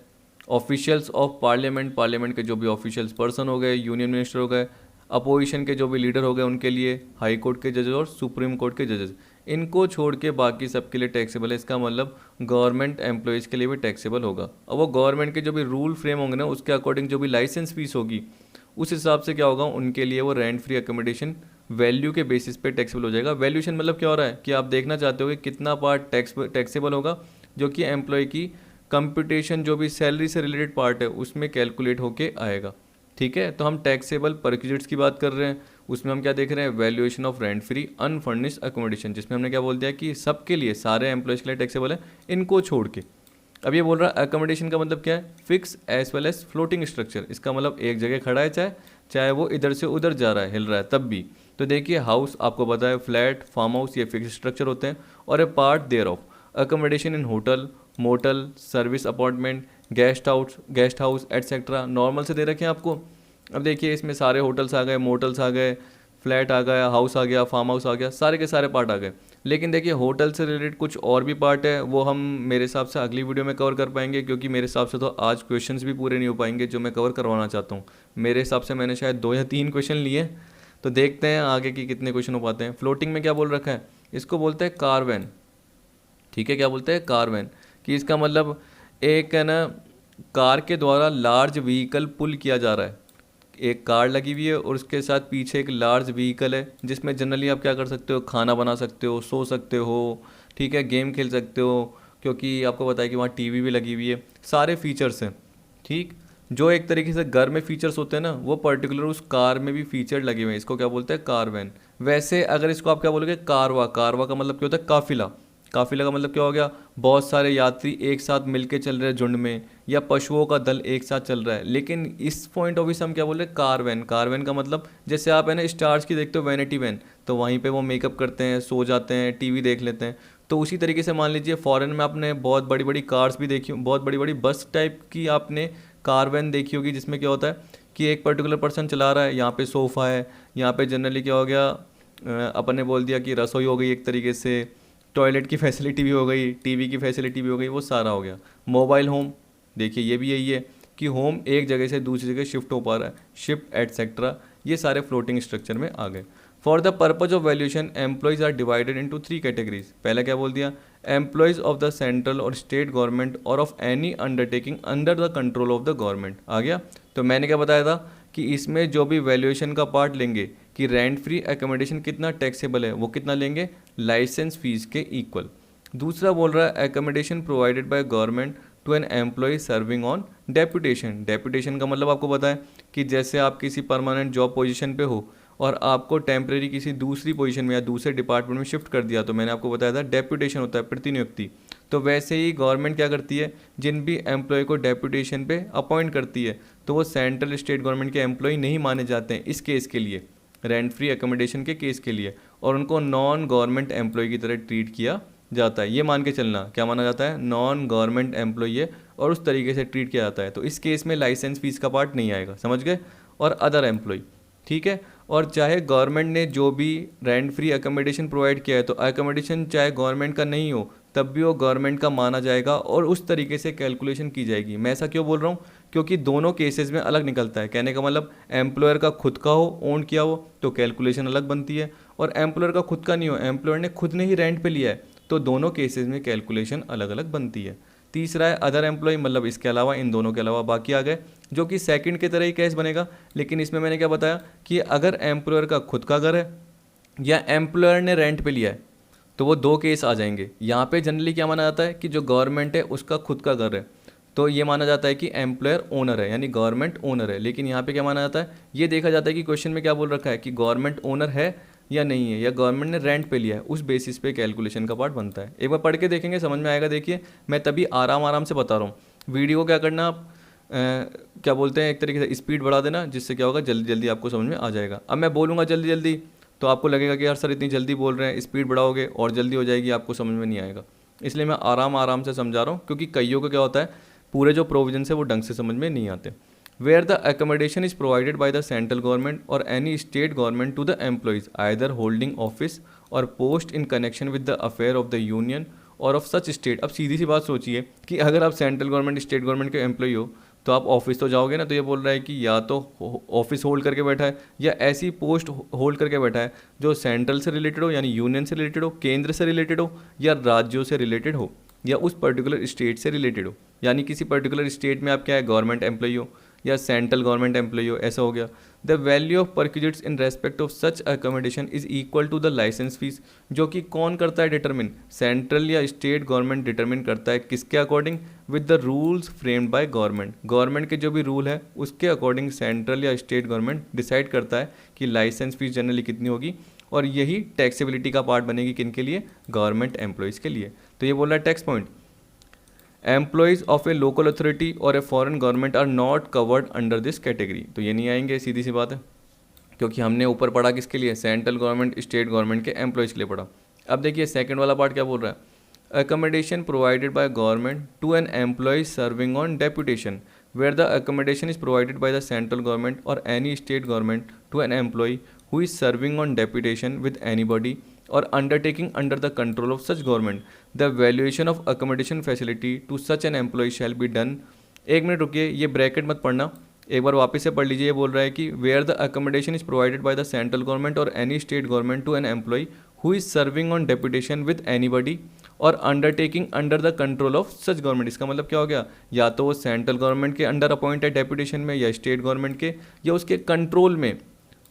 ऑफिशियल्स ऑफ पार्लियामेंट, पार्लियामेंट के जो भी ऑफिशियल्स पर्सन हो गए, यूनियन मिनिस्टर हो गए, अपोजिशन के जो भी लीडर हो गए उनके लिए, हाई कोर्ट के जजेस और सुप्रीम कोर्ट के जजेस, इनको छोड़ के बाकी सबके लिए टैक्सेबल है। इसका मतलब गवर्नमेंट एम्प्लॉयज़ के लिए भी टैक्सेबल होगा। और वो गवर्नमेंट के जो भी रूल फ्रेम होंगे ना, उसके अकॉर्डिंग जो भी लाइसेंस फीस होगी उस हिसाब से क्या होगा, उनके लिए वो रेंट फ्री अकोमोडेशन वैल्यू के बेसिस पे टैक्सेबल हो जाएगा। वैल्यूएशन मतलब क्या हो रहा है कि आप देखना चाहते हो कि कितना पार्ट टैक्सेबल होगा, जो कि एम्प्लॉय की कंप्यूटेशन जो भी सैलरी से रिलेटेड पार्ट है उसमें कैलकुलेट होके आएगा। ठीक है, तो हम टैक्सेबल परक्यूट्स की बात कर रहे हैं, उसमें हम क्या देख रहे हैं, valuation of rent free unfurnished accommodation, जिसमें हमने क्या बोल दिया कि सबके लिए, सारे एम्प्लॉयज़ के लिए टैक्सेबल है, इनको छोड़ के। अब ये बोल रहा है अकोमोडेशन का मतलब क्या है, fix as well as floating structure. इसका मतलब एक जगह खड़ा है, चाहे वो इधर से उधर जा रहा है, हिल रहा है तब भी। तो देखिए हाउस आपको पता है, फ्लैट, फार्म हाउस, ये फिक्स स्ट्रक्चर होते हैं। Or a part thereof accommodation in hotel, motel, service apartment, guest house etcetera normal से दे रखे हैं आपको। अब देखिए इसमें सारे होटल्स आ गए, मोटल्स आ गए, फ्लैट आ गया, हाउस आ गया, फार्म हाउस आ गया, सारे के सारे पार्ट आ गए। लेकिन देखिए होटल से रिलेटेड कुछ और भी पार्ट है, वो हम मेरे हिसाब से अगली वीडियो में कवर कर पाएंगे, क्योंकि मेरे हिसाब से तो आज क्वेश्चंस भी पूरे नहीं हो पाएंगे जो मैं कवर करवाना चाहता हूँ। मेरे हिसाब से मैंने शायद 2 या 3 क्वेश्चन लिए, तो देखते हैं आगे की कितने क्वेश्चन हो पाते हैं। फ्लोटिंग में क्या बोल रखा है, इसको बोलते हैं कारवैन। ठीक है, क्या बोलते हैं, कारवैन, कि इसका मतलब एक है ना, कार के द्वारा लार्ज व्हीकल पुल किया जा रहा है। एक कार लगी हुई है और उसके साथ पीछे एक लार्ज व्हीकल है, जिसमें जनरली आप क्या कर सकते हो, खाना बना सकते हो, सो सकते हो, ठीक है, गेम खेल सकते हो, क्योंकि आपको पता है कि वहाँ TV भी लगी हुई है, सारे फीचर्स हैं। ठीक, जो एक तरीके से घर में फीचर्स होते हैं ना, वो पर्टिकुलर उस कार में भी फीचर लगे हुए हैं, इसको क्या बोलते हैं, कारवैन। वैसे अगर इसको आप क्या बोलोगे, कारवा। कारवा का मतलब क्या होता है, काफिला। काफिला का मतलब क्या हो गया, बहुत सारे यात्री एक साथ मिलके चल रहे हैं झुंड में, या पशुओं का दल एक साथ चल रहा है। लेकिन इस पॉइंट ऑफ व्यू से हम क्या बोल रहे हैं, कारवैन। कारवैन का मतलब जैसे आप है ना स्टार्स की देखते हो वैनिटी वैन, तो वहीं पे वो मेकअप करते हैं, सो जाते हैं, TV देख लेते हैं। तो उसी तरीके से मान लीजिए फॉरेन में आपने बहुत बड़ी बड़ी कार्स भी देखी, बहुत बड़ी बड़ी बस टाइप की आपने कारवैन देखी होगी, जिसमें क्या होता है कि एक पर्टिकुलर पर्सन चला रहा है, यहाँ पे सोफ़ा है, यहाँ पे जनरली क्या हो गया, अपन ने बोल दिया कि रसोई हो गई एक तरीके से, टॉयलेट की फैसिलिटी भी हो गई, टीवी की फैसिलिटी भी हो गई, वो सारा हो गया। मोबाइल होम, देखिए ये भी यही है कि होम एक जगह से दूसरी जगह शिफ्ट हो पा रहा है, शिफ्ट एटसेट्रा, ये सारे फ्लोटिंग स्ट्रक्चर में आ गए। For the purpose of valuation employees are divided into 3 categories. पहला क्या बोल दिया, employees of the central or state government or of any undertaking under the control of the government. आ गया। तो मैंने क्या बताया था कि इसमें जो भी वैल्यूएशन का पार्ट लेंगे कि रेंट फ्री एकोमोडेशन कितना टैक्सेबल है, वो कितना लेंगे, लाइसेंस फीस के इक्वल। दूसरा बोल रहा है accommodation provided by government to an employee serving on deputation. Deputation का मतलब आपको पता है कि जैसे आप किसी परमानेंट जॉब पोजीशन पे हो और आपको टेम्परेरी किसी दूसरी पोजीशन में या दूसरे डिपार्टमेंट में शिफ्ट कर दिया, तो मैंने आपको बताया था डेपुटेशन होता है, प्रतिनियुक्ति। तो वैसे ही गवर्नमेंट क्या करती है, जिन भी एम्प्लॉय को डेपुटेशन पे अपॉइंट करती है तो वो सेंट्रल स्टेट गवर्नमेंट के एम्प्लॉय नहीं माने जाते हैं इस केस के लिए, रेंट फ्री एकोमोडेशन के केस के लिए, और उनको नॉन गवर्नमेंट एम्प्लॉय की तरह ट्रीट किया जाता है। ये मान के चलना, क्या माना जाता है, नॉन गवर्नमेंट एम्प्लॉय है और उस तरीके से ट्रीट किया जाता है। तो इस केस में लाइसेंस फीस का पार्ट नहीं आएगा, समझ गए। और अदर एम्प्लॉय, ठीक है। और चाहे गवर्नमेंट ने जो भी रेंट फ्री एकोमोडेशन प्रोवाइड किया है, तो एकोमोडेशन चाहे गवर्नमेंट का नहीं हो तब भी वो गवर्नमेंट का माना जाएगा और उस तरीके से कैलकुलेशन की जाएगी। मैं ऐसा क्यों बोल रहा हूँ, क्योंकि दोनों केसेस में अलग निकलता है। कहने का मतलब एम्प्लॉयर का खुद का हो, ओन किया हो, तो कैलकुलेशन अलग बनती है, और एम्प्लॉयर का खुद का नहीं हो, एम्प्लॉयर ने खुद ने ही रेंट पे लिया है, तो दोनों केसेस में कैलकुलेशन अलग अलग बनती है। तीसरा है अदर एम्प्लॉय, मतलब इसके अलावा, इन दोनों के अलावा बाकी आ गए, जो कि सेकंड की तरह ही केस बनेगा। लेकिन इसमें मैंने क्या बताया कि अगर एम्प्लॉयर का खुद का घर है या एम्प्लॉयर ने रेंट पे लिया है, तो वो दो केस आ जाएंगे। यहाँ पे जनरली क्या माना जाता है कि जो गवर्नमेंट है उसका खुद का घर है, तो ये माना जाता है कि एम्प्लॉयर ओनर है, यानी गवर्नमेंट ओनर है। लेकिन यहाँ पे क्या माना जाता है, ये देखा जाता है कि क्वेश्चन में क्या बोल रखा है कि गवर्नमेंट ओनर है या नहीं है, या गवर्नमेंट ने रेंट पे लिया है, उस बेसिस पे कैलकुलेशन का पार्ट बनता है। एक बार पढ़ के देखेंगे, समझ में आएगा। देखिए मैं तभी आराम आराम से बता रहा हूँ। वीडियो को क्या करना आप क्या बोलते हैं, एक तरीके से स्पीड बढ़ा देना, जिससे क्या होगा, जल्दी जल्दी आपको समझ में आ जाएगा। अब मैं बोलूँगा जल्दी जल्दी तो आपको लगेगा कि यार सर इतनी जल्दी बोल रहे हैं, स्पीड बढ़ाओगे और जल्दी हो जाएगी, आपको समझ में नहीं आएगा। इसलिए मैं आराम आराम से समझा रहा हूँ, क्योंकि कईयों को क्या होता है, पूरे जो प्रोविजन है वो ढंग से समझ में नहीं आते। Where the accommodation is provided by the central government or any state government to the employees either holding office or post in connection with the affair of the union or of such state. अब सीधी सी बात सोचिए कि अगर आप central government state government के employee हो तो आप ऑफिस तो जाओगे ना, तो ये बोल रहा है कि या तो ऑफिस होल्ड करके बैठा है या ऐसी पोस्ट होल्ड करके बैठा है जो सेंट्रल से रिलेटेड हो, यानी यूनियन से रिलेटेड हो, केंद्र से रिलेटेड हो, या राज्यों से रिलेटेड हो, या उस पर्टिकुलर स्टेट से रिलेटेड हो। यानी किसी पर्टिकुलर स्टेट में आप क्या है, गवर्नमेंट एम्प्लॉय हो या सेंट्रल गवर्नमेंट एम्प्लॉय हो, ऐसा हो गया। The value of perquisites in respect of such accommodation is equal to the licence fees, जो कि कौन करता है डिटरमिन, सेंट्रल या स्टेट गवर्नमेंट डिटरमिन करता है, किसके according, with the rules framed by government. Government के जो भी रूल है उसके अकॉर्डिंग सेंट्रल या स्टेट गवर्नमेंट डिसाइड करता है कि लाइसेंस फीस जनरली कितनी होगी, और यही टैक्सेबिलिटी का पार्ट बनेगी किन के लिए, गवर्नमेंट एम्प्लॉयज़ के लिए। तो ये बोल रहा है tax point, employees of a local authority or a foreign government are not covered under this category. तो ये नहीं आएंगे, सीधी सी बात है, क्योंकि हमने ऊपर पढ़ा किसके लिए, सेंट्रल गवर्नमेंट स्टेट गवर्नमेंट के एम्प्लॉयज़ के लिए पढ़ा। अब देखिए सेकंड वाला पार्ट क्या बोल रहा है, accommodation provided by government to an employee serving on deputation where the accommodation is provided by the central government or any state government to an employee who is serving on deputation with anybody or undertaking under the control of such government, the valuation of accommodation facility to such an employee shall be done। एक minute रुकिए, ये bracket मत पढ़ना, एक बार वापस से पढ़ लीजिए। ये बोल रहा है कि where the accommodation is provided by the central government or any state government to an employee who is serving on deputation with anybody or undertaking under the control of such government. इसका मतलब क्या हो गया, या तो वो central government के under appoint है डेपुटेशन में, या स्टेट गवर्नमेंट के या उसके कंट्रोल में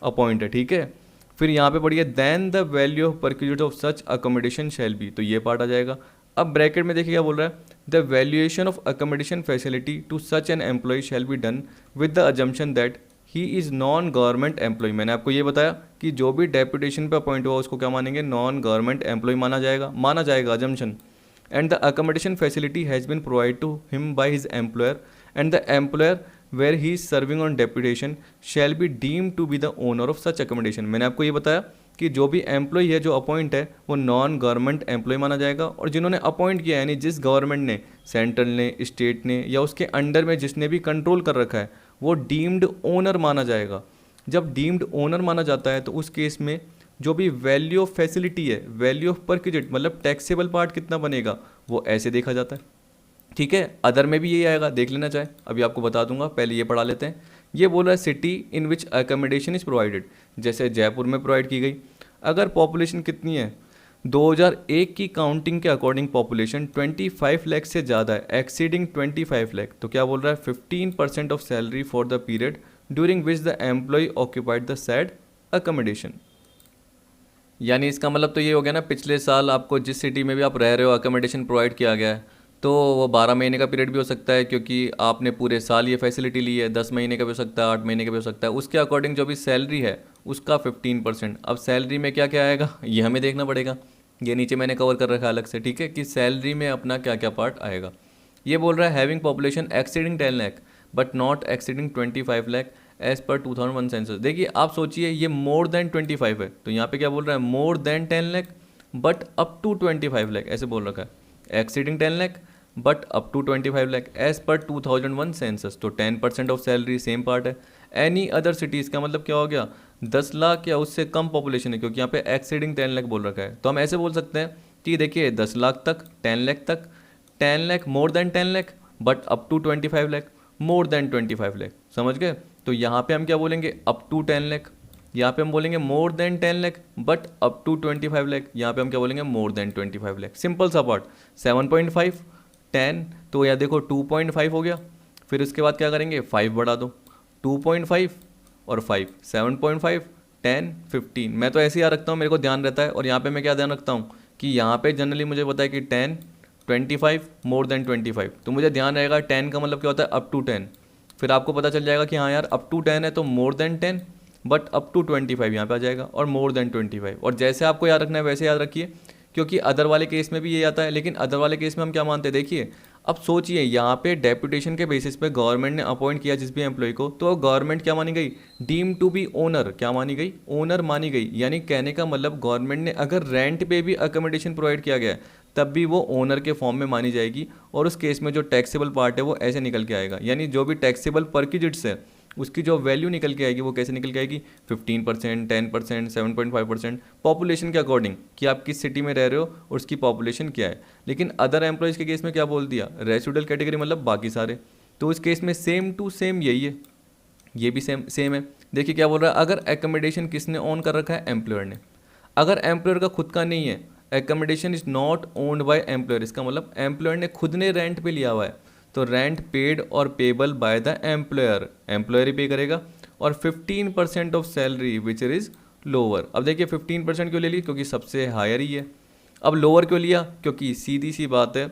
अपॉइंट है, ठीक है। फिर यहाँ पे पढ़िए, then the value of perquisite of such accommodation shall be, तो ये पार्ट आ जाएगा। अब ब्रैकेट में देखिए क्या बोल रहा है, the valuation of accommodation facility to such an employee shall be done with the assumption that he is non government employee. मैंने आपको ये बताया कि जो भी डेपुटेशन पे अपॉइंट हुआ उसको क्या मानेंगे, नॉन गवर्नमेंट एम्प्लॉय माना जाएगा assumption. And the accommodation facility has been provide to him by his employer and the employer where he is serving on deputation shall be deem to be the owner of such accommodation. मैंने आपको ये बताया कि जो भी employ है जो appoint है वो नॉन गवर्नमेंट एम्प्लॉय माना जाएगा, और जिन्होंने अपॉइंट किया यानी जिस गवर्नमेंट ने, सेंट्रल ने, स्टेट ने, या उसके अंडर में जिसने भी कंट्रोल कर रखा है, वो डीम्ड ओनर माना जाएगा। जब डीम्ड ओनर माना जाता है तो उस केस में जो भी वैल्यू ऑफ फैसिलिटी है, वैल्यू ऑफ परक्विजिट मतलब टैक्सेबल पार्ट कितना बनेगा, वो ऐसे देखा जाता है। ठीक है, अदर में भी यही आएगा, देख लेना चाहे, अभी आपको बता दूंगा, पहले ये पढ़ा लेते हैं। ये बोल रहा है city in which accommodation is provided, जैसे जयपुर में प्रोवाइड की गई। अगर पॉपुलेशन कितनी है, 2001 की काउंटिंग के अकॉर्डिंग पॉपुलेशन 25 लाख से ज़्यादा है, एक्सीडिंग 25 लाख, तो क्या बोल रहा है 15% of salary for the period during which the employee occupied the said accommodation. यानी इसका मतलब तो ये हो गया ना, पिछले साल आपको जिस सिटी में भी आप रह रहे हो अकोमोडेशन प्रोवाइड किया गया है, तो वो 12 महीने का पीरियड भी हो सकता है क्योंकि आपने पूरे साल ये फैसिलिटी ली है, 10 महीने का भी हो सकता है, 8 महीने का भी हो सकता है, उसके अकॉर्डिंग जो भी सैलरी है उसका 15%। अब सैलरी में क्या क्या आएगा ये हमें देखना पड़ेगा, ये नीचे मैंने कवर कर रखा है अलग से, ठीक है, कि सैलरी में अपना क्या क्या पार्ट आएगा। ये बोल रहा है having population exceeding 10 lakh but not exceeding 25 lakh as per 2001 census. देखिए आप सोचिए ये मोर देन 25 है, तो यहाँ पे क्या बोल रहा है more than 10 lakh but up to 25 lakh, ऐसे बोल रखा है exceeding 10 lakh but up to 25 lakh as per 2001 census, तो 10% ऑफ सैलरी सेम पार्ट है। एनी अदर सिटीज़ का मतलब क्या हो गया, 10 लाख या उससे कम पॉपुलेशन है, क्योंकि यहाँ पे एक्सीडिंग 10 लाख बोल रखा है, तो हम ऐसे बोल सकते हैं कि देखिए 10 लाख तक, 10 लाख तक, 10 lakh more than 10 lakh but up to 25 lakh, more than 25 lakh, समझ गए। तो यहाँ पे हम क्या बोलेंगे अप टू 10 लाख, यहाँ पे हम बोलेंगे more than 10 lakh but up to 25 lakh, यहाँ पे हम क्या बोलेंगे मोर देन 25 लाख। सिंपल सा पार्ट, 7.5 10, तो यहाँ देखो 2.5 हो गया, फिर उसके बाद क्या करेंगे 5 बढ़ा दो, 2.5 और 5, 7.5 10 15। मैं तो ऐसे ही याद रखता हूँ, मेरे को ध्यान रहता है। और यहाँ पे मैं क्या ध्यान रखता हूँ कि यहाँ पे जनरली मुझे पता है कि 10 25 मोर देन 25, तो मुझे ध्यान रहेगा 10 का मतलब क्या होता है अप टू 10, फिर आपको पता चल जाएगा कि हाँ यार अप टू 10 है तो more than 10 but up to 25 यहाँ पे आ जाएगा, और मोर देन 25। और जैसे आपको याद रखना है वैसे याद रखिए, क्योंकि अदर वाले केस में भी ये आता है, लेकिन अदर वाले केस में हम क्या मानते हैं, देखिए अब सोचिए यहाँ पे डेपुटेशन के बेसिस पे गवर्नमेंट ने अपॉइंट किया जिस भी एम्प्लॉय को, तो गवर्नमेंट क्या मानी गई, डीम टू बी ओनर, क्या मानी गई, ओनर मानी गई। यानी कहने का मतलब गवर्नमेंट ने अगर रेंट पे भी अकोमोडेशन प्रोवाइड किया गया है तब भी वो ओनर के फॉर्म में मानी जाएगी, और उस केस में जो टैक्सेबल पार्ट है वो ऐसे निकल के आएगा। यानी जो भी टैक्सेबल परक्विजिट्स है उसकी जो वैल्यू निकल के आएगी वो कैसे निकल के आएगी, 15%, 10%, 7.5% पॉपुलेशन के अकॉर्डिंग, कि आप किस सिटी में रह रहे हो और उसकी पॉपुलेशन क्या है। लेकिन अदर एम्प्लॉयज़ के केस में क्या बोल दिया, रेसिडुअल कैटेगरी मतलब बाकी सारे, तो उस केस में सेम टू सेम यही है, ये भी सेम है। देखिए क्या बोल रहा है, अगर एकोमोडेशन किसने ऑन कर रखा है, एम्प्लॉयर ने। अगर एम्प्लॉयर का खुद का नहीं है, accommodation is not owned by employer, इसका मतलब एम्प्लॉयर ने खुद ने रेंट पे लिया हुआ है, तो rent paid or payable by the employer, employer ही पे करेगा। Or 15% of salary which is lower. अब देखिए 15% क्यों ले ली, क्योंकि सबसे हायर ही है। अब लोअर क्यों लिया, क्योंकि सीधी सी बात है,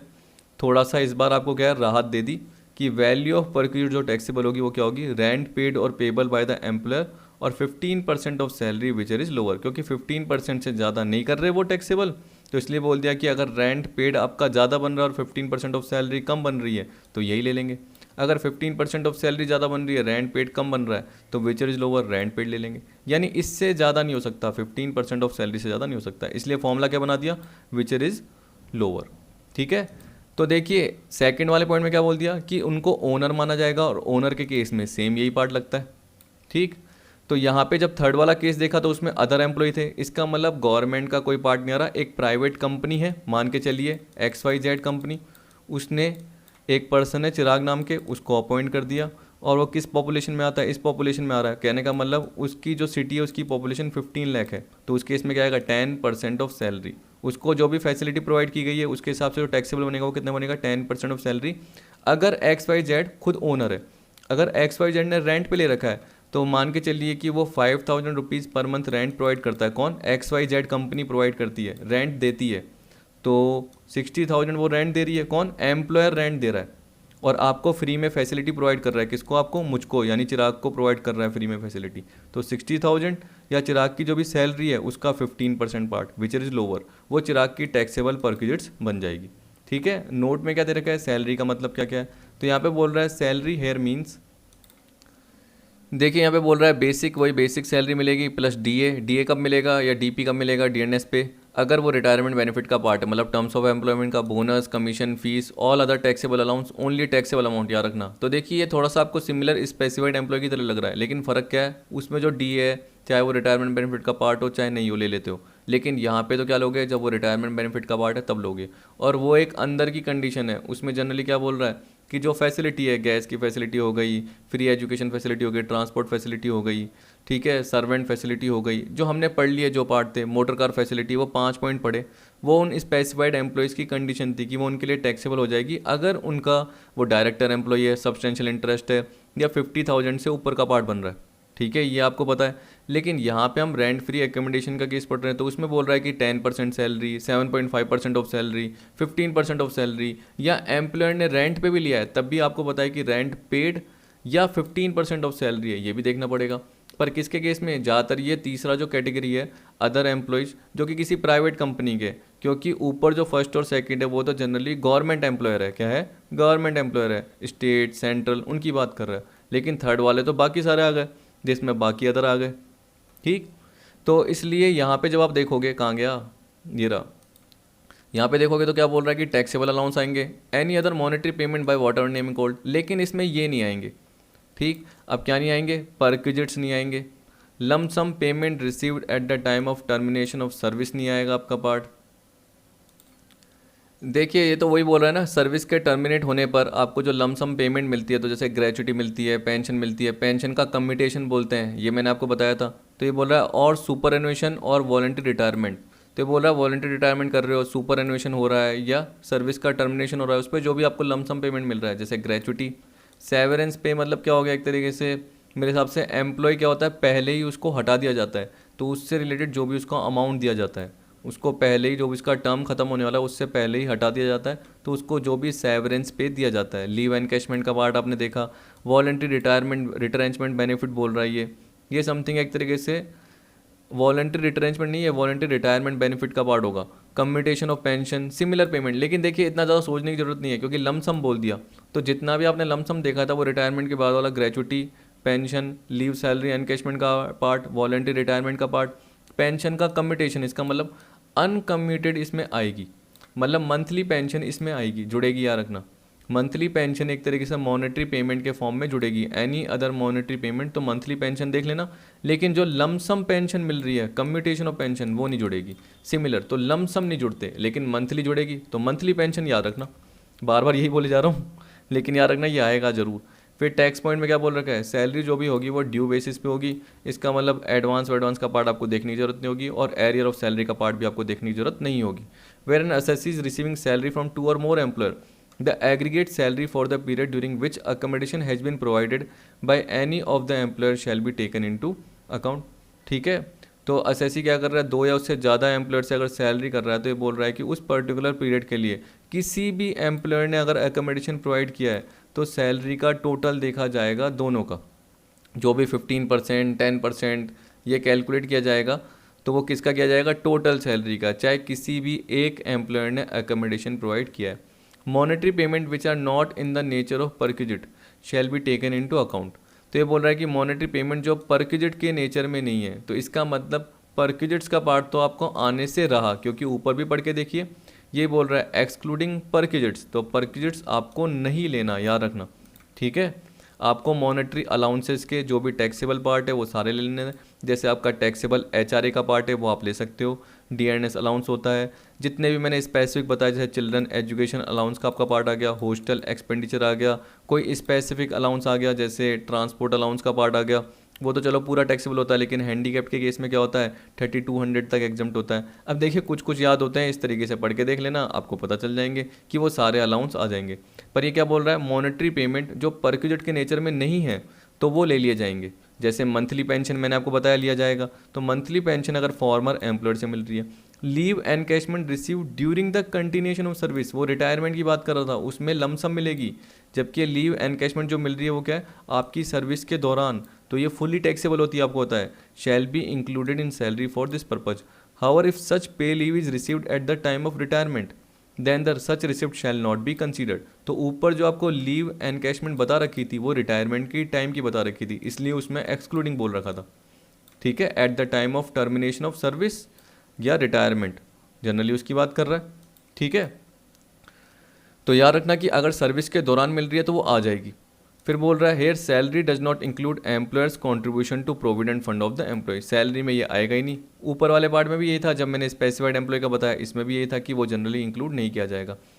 थोड़ा सा इस बार आपको क्या है राहत दे दी कि वैल्यू ऑफ परक्विजिट जो टैक्सेबल होगी वो क्या होगी, rent paid or payable by the employer, और 15% of salary which is lower, क्योंकि 15% से ज़्यादा नहीं कर रहे वो टैक्सेबल, तो इसलिए बोल दिया कि अगर रेंट पेड आपका ज़्यादा बन रहा है और 15% ऑफ सैलरी कम बन रही है तो यही ले लेंगे। अगर 15% ऑफ सैलरी ज़्यादा बन रही है, रेंट पेड कम बन रहा है, तो विच इज़ लोअर, रेंट पेड ले लेंगे। यानी इससे ज़्यादा नहीं हो सकता, 15% ऑफ सैलरी से ज़्यादा नहीं हो सकता, इसलिए फॉर्मूला क्या बना दिया, विच इज़ लोअर। ठीक है, तो देखिए सेकंड वाले पॉइंट में क्या बोल दिया कि उनको ओनर माना जाएगा, और ओनर के केस में सेम यही पार्ट लगता है। ठीक, तो यहाँ पे जब थर्ड वाला केस देखा तो उसमें अदर एम्प्लॉय थे, इसका मतलब गवर्नमेंट का कोई पार्ट नहीं आ रहा, एक प्राइवेट कंपनी है, मान के चलिए XYZ कंपनी, उसने एक पर्सन है चिराग नाम के, उसको अपॉइंट कर दिया, और वो किस पॉपुलेशन में आता है, इस पॉपुलेशन में आ रहा है। कहने का मतलब उसकी जो सिटी है उसकी पॉपुलेशन 15 लाख है, तो उस केस में क्या आएगा, 10% ऑफ सैलरी, उसको जो भी फैसिलिटी प्रोवाइड की गई है उसके हिसाब से जो टैक्सेबल बनेगा वो कितना बनेगा, 10% ऑफ सैलरी। अगर XYZ खुद ओनर है, अगर XYZ ने रेंट पे ले रखा है, तो मान के चलिए कि वो 5000 rupees per month rent provide करता है, कौन, XYZ कंपनी प्रोवाइड करती है, रेंट देती है, तो 60,000 वो रेंट दे रही है, कौन, एम्प्लॉयर रेंट दे रहा है, और आपको फ्री में फैसिलिटी प्रोवाइड कर रहा है, किसको, आपको, मुझको, यानी चिराग को प्रोवाइड कर रहा है फ्री में फैसिलिटी। तो 60,000 या चिराग की जो भी सैलरी है उसका 15% पार्ट विच इज़ लोअर, वो चिराग की टैक्सेबल परक्विजिट्स बन जाएगी। ठीक है, नोट में क्या दे रखा है, सैलरी का मतलब क्या क्या है, तो यहाँ पे बोल रहा है सैलरी हेयर मीन्स, देखिए यहाँ पे बोल रहा है बेसिक, वही बेसिक सैलरी मिलेगी प्लस डीए। डीए कब मिलेगा या डीपी कब मिलेगा, डीएनएस पे, अगर वो रिटायरमेंट बेनिफिट का पार्ट है, मतलब टर्म्स ऑफ एम्प्लॉयमेंट का bonus, commission, fees, all other taxable allowance, only taxable amount याद रखना। तो देखिए ये थोड़ा सा आपको सिमिलर स्पेसिफाइड एम्प्लॉय की तरह लग रहा है, लेकिन फ़र्क क्या है, उसमें जो डी है, चाहे वो रिटायरमेंट बेनिफिट का पार्ट हो चाहे नहीं हो, ले लेते हो। लेकिन यहाँ पे तो क्या लोगे, जब वो रिटायरमेंट बेनिफिट का पार्ट है तब लोगे। और वो एक अंदर की कंडीशन है, उसमें जनरली क्या बोल रहा है कि जो फैसिलिटी है, गैस की फैसिलिटी हो गई, फ्री एजुकेशन फैसिलिटी हो गई, ट्रांसपोर्ट फैसिलिटी हो गई, ठीक है, सर्वेंट फैसिलिटी हो गई, जो हमने पढ़ लिए जो पार्ट थे, मोटर कार फैसिलिटी, वो 5 पॉइंट पढ़े। वो उन स्पेसिफाइड एम्प्लॉयज़ की कंडीशन थी कि वो उनके लिए टैक्सेबल हो जाएगी अगर उनका वो डायरेक्टर एम्प्लॉय है, सब्सटेंशियल इंटरेस्ट है, या 50,000 से ऊपर का पार्ट बन रहा है। ठीक है, ये आपको पता है। लेकिन यहाँ पे हम रेंट फ्री एकोमोडेशन का केस पढ़ रहे हैं, तो उसमें बोल रहा है कि 10% salary, 7.5% of salary, 15% of salary, या एम्प्लॉयर ने रेंट पे भी लिया है तब भी आपको पता है कि रेंट पेड या 15% ऑफ सैलरी है, ये भी देखना पड़ेगा। पर किसके केस में, ज़्यादातर ये तीसरा जो कैटेगरी है, अदर एम्प्लॉयज़, जो कि किसी प्राइवेट कंपनी के, क्योंकि ऊपर जो फर्स्ट और सेकंड है वो तो जनरली गवर्नमेंट एम्प्लॉयर है। क्या है, गवर्नमेंट एम्प्लॉयर है, स्टेट, सेंट्रल, उनकी बात कर रहा है। लेकिन थर्ड वाले तो बाकी सारे आ गए, जिसमें बाकी अदर आ गए। ठीक, तो इसलिए यहाँ पे जब आप देखोगे, कहाँ गया, ये रहा, यहाँ पे देखोगे तो क्या बोल रहा है कि टैक्सेबल अलाउंस आएंगे, any other monetary payment by what ever name cold, लेकिन इसमें ये नहीं आएंगे। ठीक, अब क्या नहीं आएंगे, परक्विजिट्स नहीं आएंगे, lump sum payment received at the time of termination of service नहीं आएगा आपका पार्ट। देखिए ये तो वही बोल रहा है ना, सर्विस के टर्मिनेट होने पर आपको जो लमसम पेमेंट मिलती है, तो जैसे ग्रेचुटी मिलती है, पेंशन मिलती है, पेंशन का कम्यूटेशन बोलते हैं, ये मैंने आपको बताया था। तो ये बोल रहा है और सुपर एनुएशन और वॉलंटरी रिटायरमेंट। तो ये बोल रहा है वॉलंटरी रिटायरमेंट कर रहे हो, सुपर एनुएशन हो रहा है या सर्विस का टर्मिनेशन हो रहा है, उस पर जो भी आपको लमसम पेमेंट मिल रहा है, जैसे ग्रेचुटी, सेवरेंस पे, मतलब क्या हो गया एक तरीके से, मेरे हिसाब से एम्प्लॉय क्या होता है, पहले ही उसको हटा दिया जाता है, तो उससे रिलेटेड जो भी उसको अमाउंट दिया जाता है, उसको पहले ही, जो भी इसका टर्म खत्म होने वाला है उससे पहले ही हटा दिया जाता है, तो उसको जो भी सेवरेंस पे दिया जाता है। लीव एनकैशमेंट का पार्ट आपने देखा, वॉलंटरी रिटायरमेंट रिट्रेंचमेंट बेनिफिट बोल रहा है ये समथिंग एक तरीके से वॉलंटरी रिट्रेंचमेंट नहीं है, वॉलंटरी रिटायरमेंट बेनिफिट का पार्ट होगा। Commutation of pension, similar payment, लेकिन देखिए इतना ज़्यादा सोचने की जरूरत नहीं है क्योंकि लमसम बोल दिया, तो जितना भी आपने लमसम देखा था वो रिटायरमेंट के बाद वाला, gratuity, pension, leave, salary, encashment का पार्ट, वॉलंटरी रिटायरमेंट का पार्ट, पेंशन का कम्यूटेशन, इसका मतलब अनकम्यूटेड इसमें आएगी, मतलब मंथली पेंशन इसमें आएगी, जुड़ेगी, याद रखना। मंथली पेंशन एक तरीके से मॉनेटरी पेमेंट के फॉर्म में जुड़ेगी, एनी अदर मॉनेटरी पेमेंट तो मंथली पेंशन देख लेना। लेकिन जो लमसम पेंशन मिल रही है, कम्यूटेशन ऑफ पेंशन, वो नहीं जुड़ेगी। सिमिलर तो लमसम नहीं जुड़ते, लेकिन मंथली जुड़ेगी, तो मंथली पेंशन याद रखना। बार बार यही बोले जा रहा हूँ, लेकिन याद रखना ये आएगा ज़रूर। फिर टैक्स पॉइंट में क्या बोल रखा है, सैलरी जो भी होगी वो ड्यू बेसिस पे होगी, इसका मतलब एडवांस का पार्ट आपको देखने की जरूरत नहीं होगी, और एरियर ऑफ सैलरी का पार्ट भी आपको देखने की जरूरत नहीं होगी। Where an assessee is receiving salary from 2 or more employer, the aggregate salary for the period during which accommodation has been provided by any of the employer shall be taken into account. ठीक है, तो assessee क्या कर रहा है, 2 या उससे ज़्यादा एम्प्लॉयर से अगर सैलरी कर रहा है तो ये बोल रहा है कि उस पर्टिकुलर पीरियड के लिए किसी भी एम्प्लॉयर ने अगर अकोमोडेशन प्रोवाइड किया है तो सैलरी का टोटल देखा जाएगा दोनों का, जो भी 15%, 10% ये कैलकुलेट किया जाएगा, तो वो किसका किया जाएगा, टोटल सैलरी का, चाहे किसी भी एक एम्प्लॉयर ने अकोमोडेशन प्रोवाइड किया है। Monetary payment which are not in the nature of perquisite shall be taken into account. तो ये बोल रहा है कि मॉनेटरी पेमेंट जो परक्विजिट के नेचर में नहीं है, तो इसका मतलब परक्विजिट्स का पार्ट तो आपको आने से रहा, क्योंकि ऊपर भी पढ़ के देखिए ये बोल रहा है एक्सक्लूडिंग परक्विजिट्स, तो परक्विजिट्स आपको नहीं लेना, याद रखना। ठीक है, आपको मॉनेटरी अलाउंसेस के जो भी टैक्सेबल पार्ट है वो सारे ले लेने हैं। जैसे आपका टैक्सेबल एचआरए का पार्ट है वो आप ले सकते हो, डीएनएस अलाउंस होता है, जितने भी मैंने स्पेसिफिक बताया, जैसे चिल्ड्रन एजुकेशन अलाउंस का आपका पार्ट आ गया, हॉस्टल एक्सपेंडिचर आ गया, कोई स्पेसिफिक अलाउंस आ गया, जैसे ट्रांसपोर्ट अलाउंस का पार्ट आ गया, वो तो चलो पूरा टैक्सेबल होता है, लेकिन हैंडीकैप्ड के केस में क्या होता है, 3200 तक एग्जम्प्ट होता है। अब देखिए कुछ कुछ याद होते हैं, इस तरीके से पढ़ के देख लेना, आपको पता चल जाएंगे कि वो सारे अलाउंस आ जाएंगे। पर ये क्या बोल रहा है, मॉनेटरी पेमेंट जो परक्विजिट के नेचर में नहीं है तो वो ले लिए जाएंगे। जैसे मंथली पेंशन मैंने आपको बताया लिया जाएगा, तो मंथली पेंशन अगर फॉर्मर एम्प्लॉयर से मिल रही है। Leave encashment receive during the continuation of service, वो रिटायरमेंट की बात कर रहा था, उसमें लमसम मिलेगी, जबकि लीव एनकैशमेंट जो मिल रही है वो क्या है, आपकी सर्विस के दौरान, तो ये फुली टैक्सेबल होती है, आपको होता है। Shall be included in salary for this purpose, however if such pay leave is received at the time of retirement then the such receipt shall not be considered. तो ऊपर जो आपको लीव एनकैशमेंट बता रखी थी वो रिटायरमेंट की time की बता रखी थी, इसलिए उसमें एक्सक्लूडिंग बोल रखा था। ठीक है, eight the time of termination of service या रिटायरमेंट, जनरली उसकी बात कर रहा है, ठीक है। तो याद रखना कि अगर सर्विस के दौरान मिल रही है तो वो आ जाएगी। फिर बोल रहा है here salary does not include employer's contribution to provident fund of the employee. Salary में ये आएगा ही नहीं। ऊपर वाले पार्ट में भी यही था, जब मैंने स्पेसिफाइड एम्प्लॉय का बताया, इसमें भी यही था कि वो जनरली इंक्लूड नहीं किया जाएगा।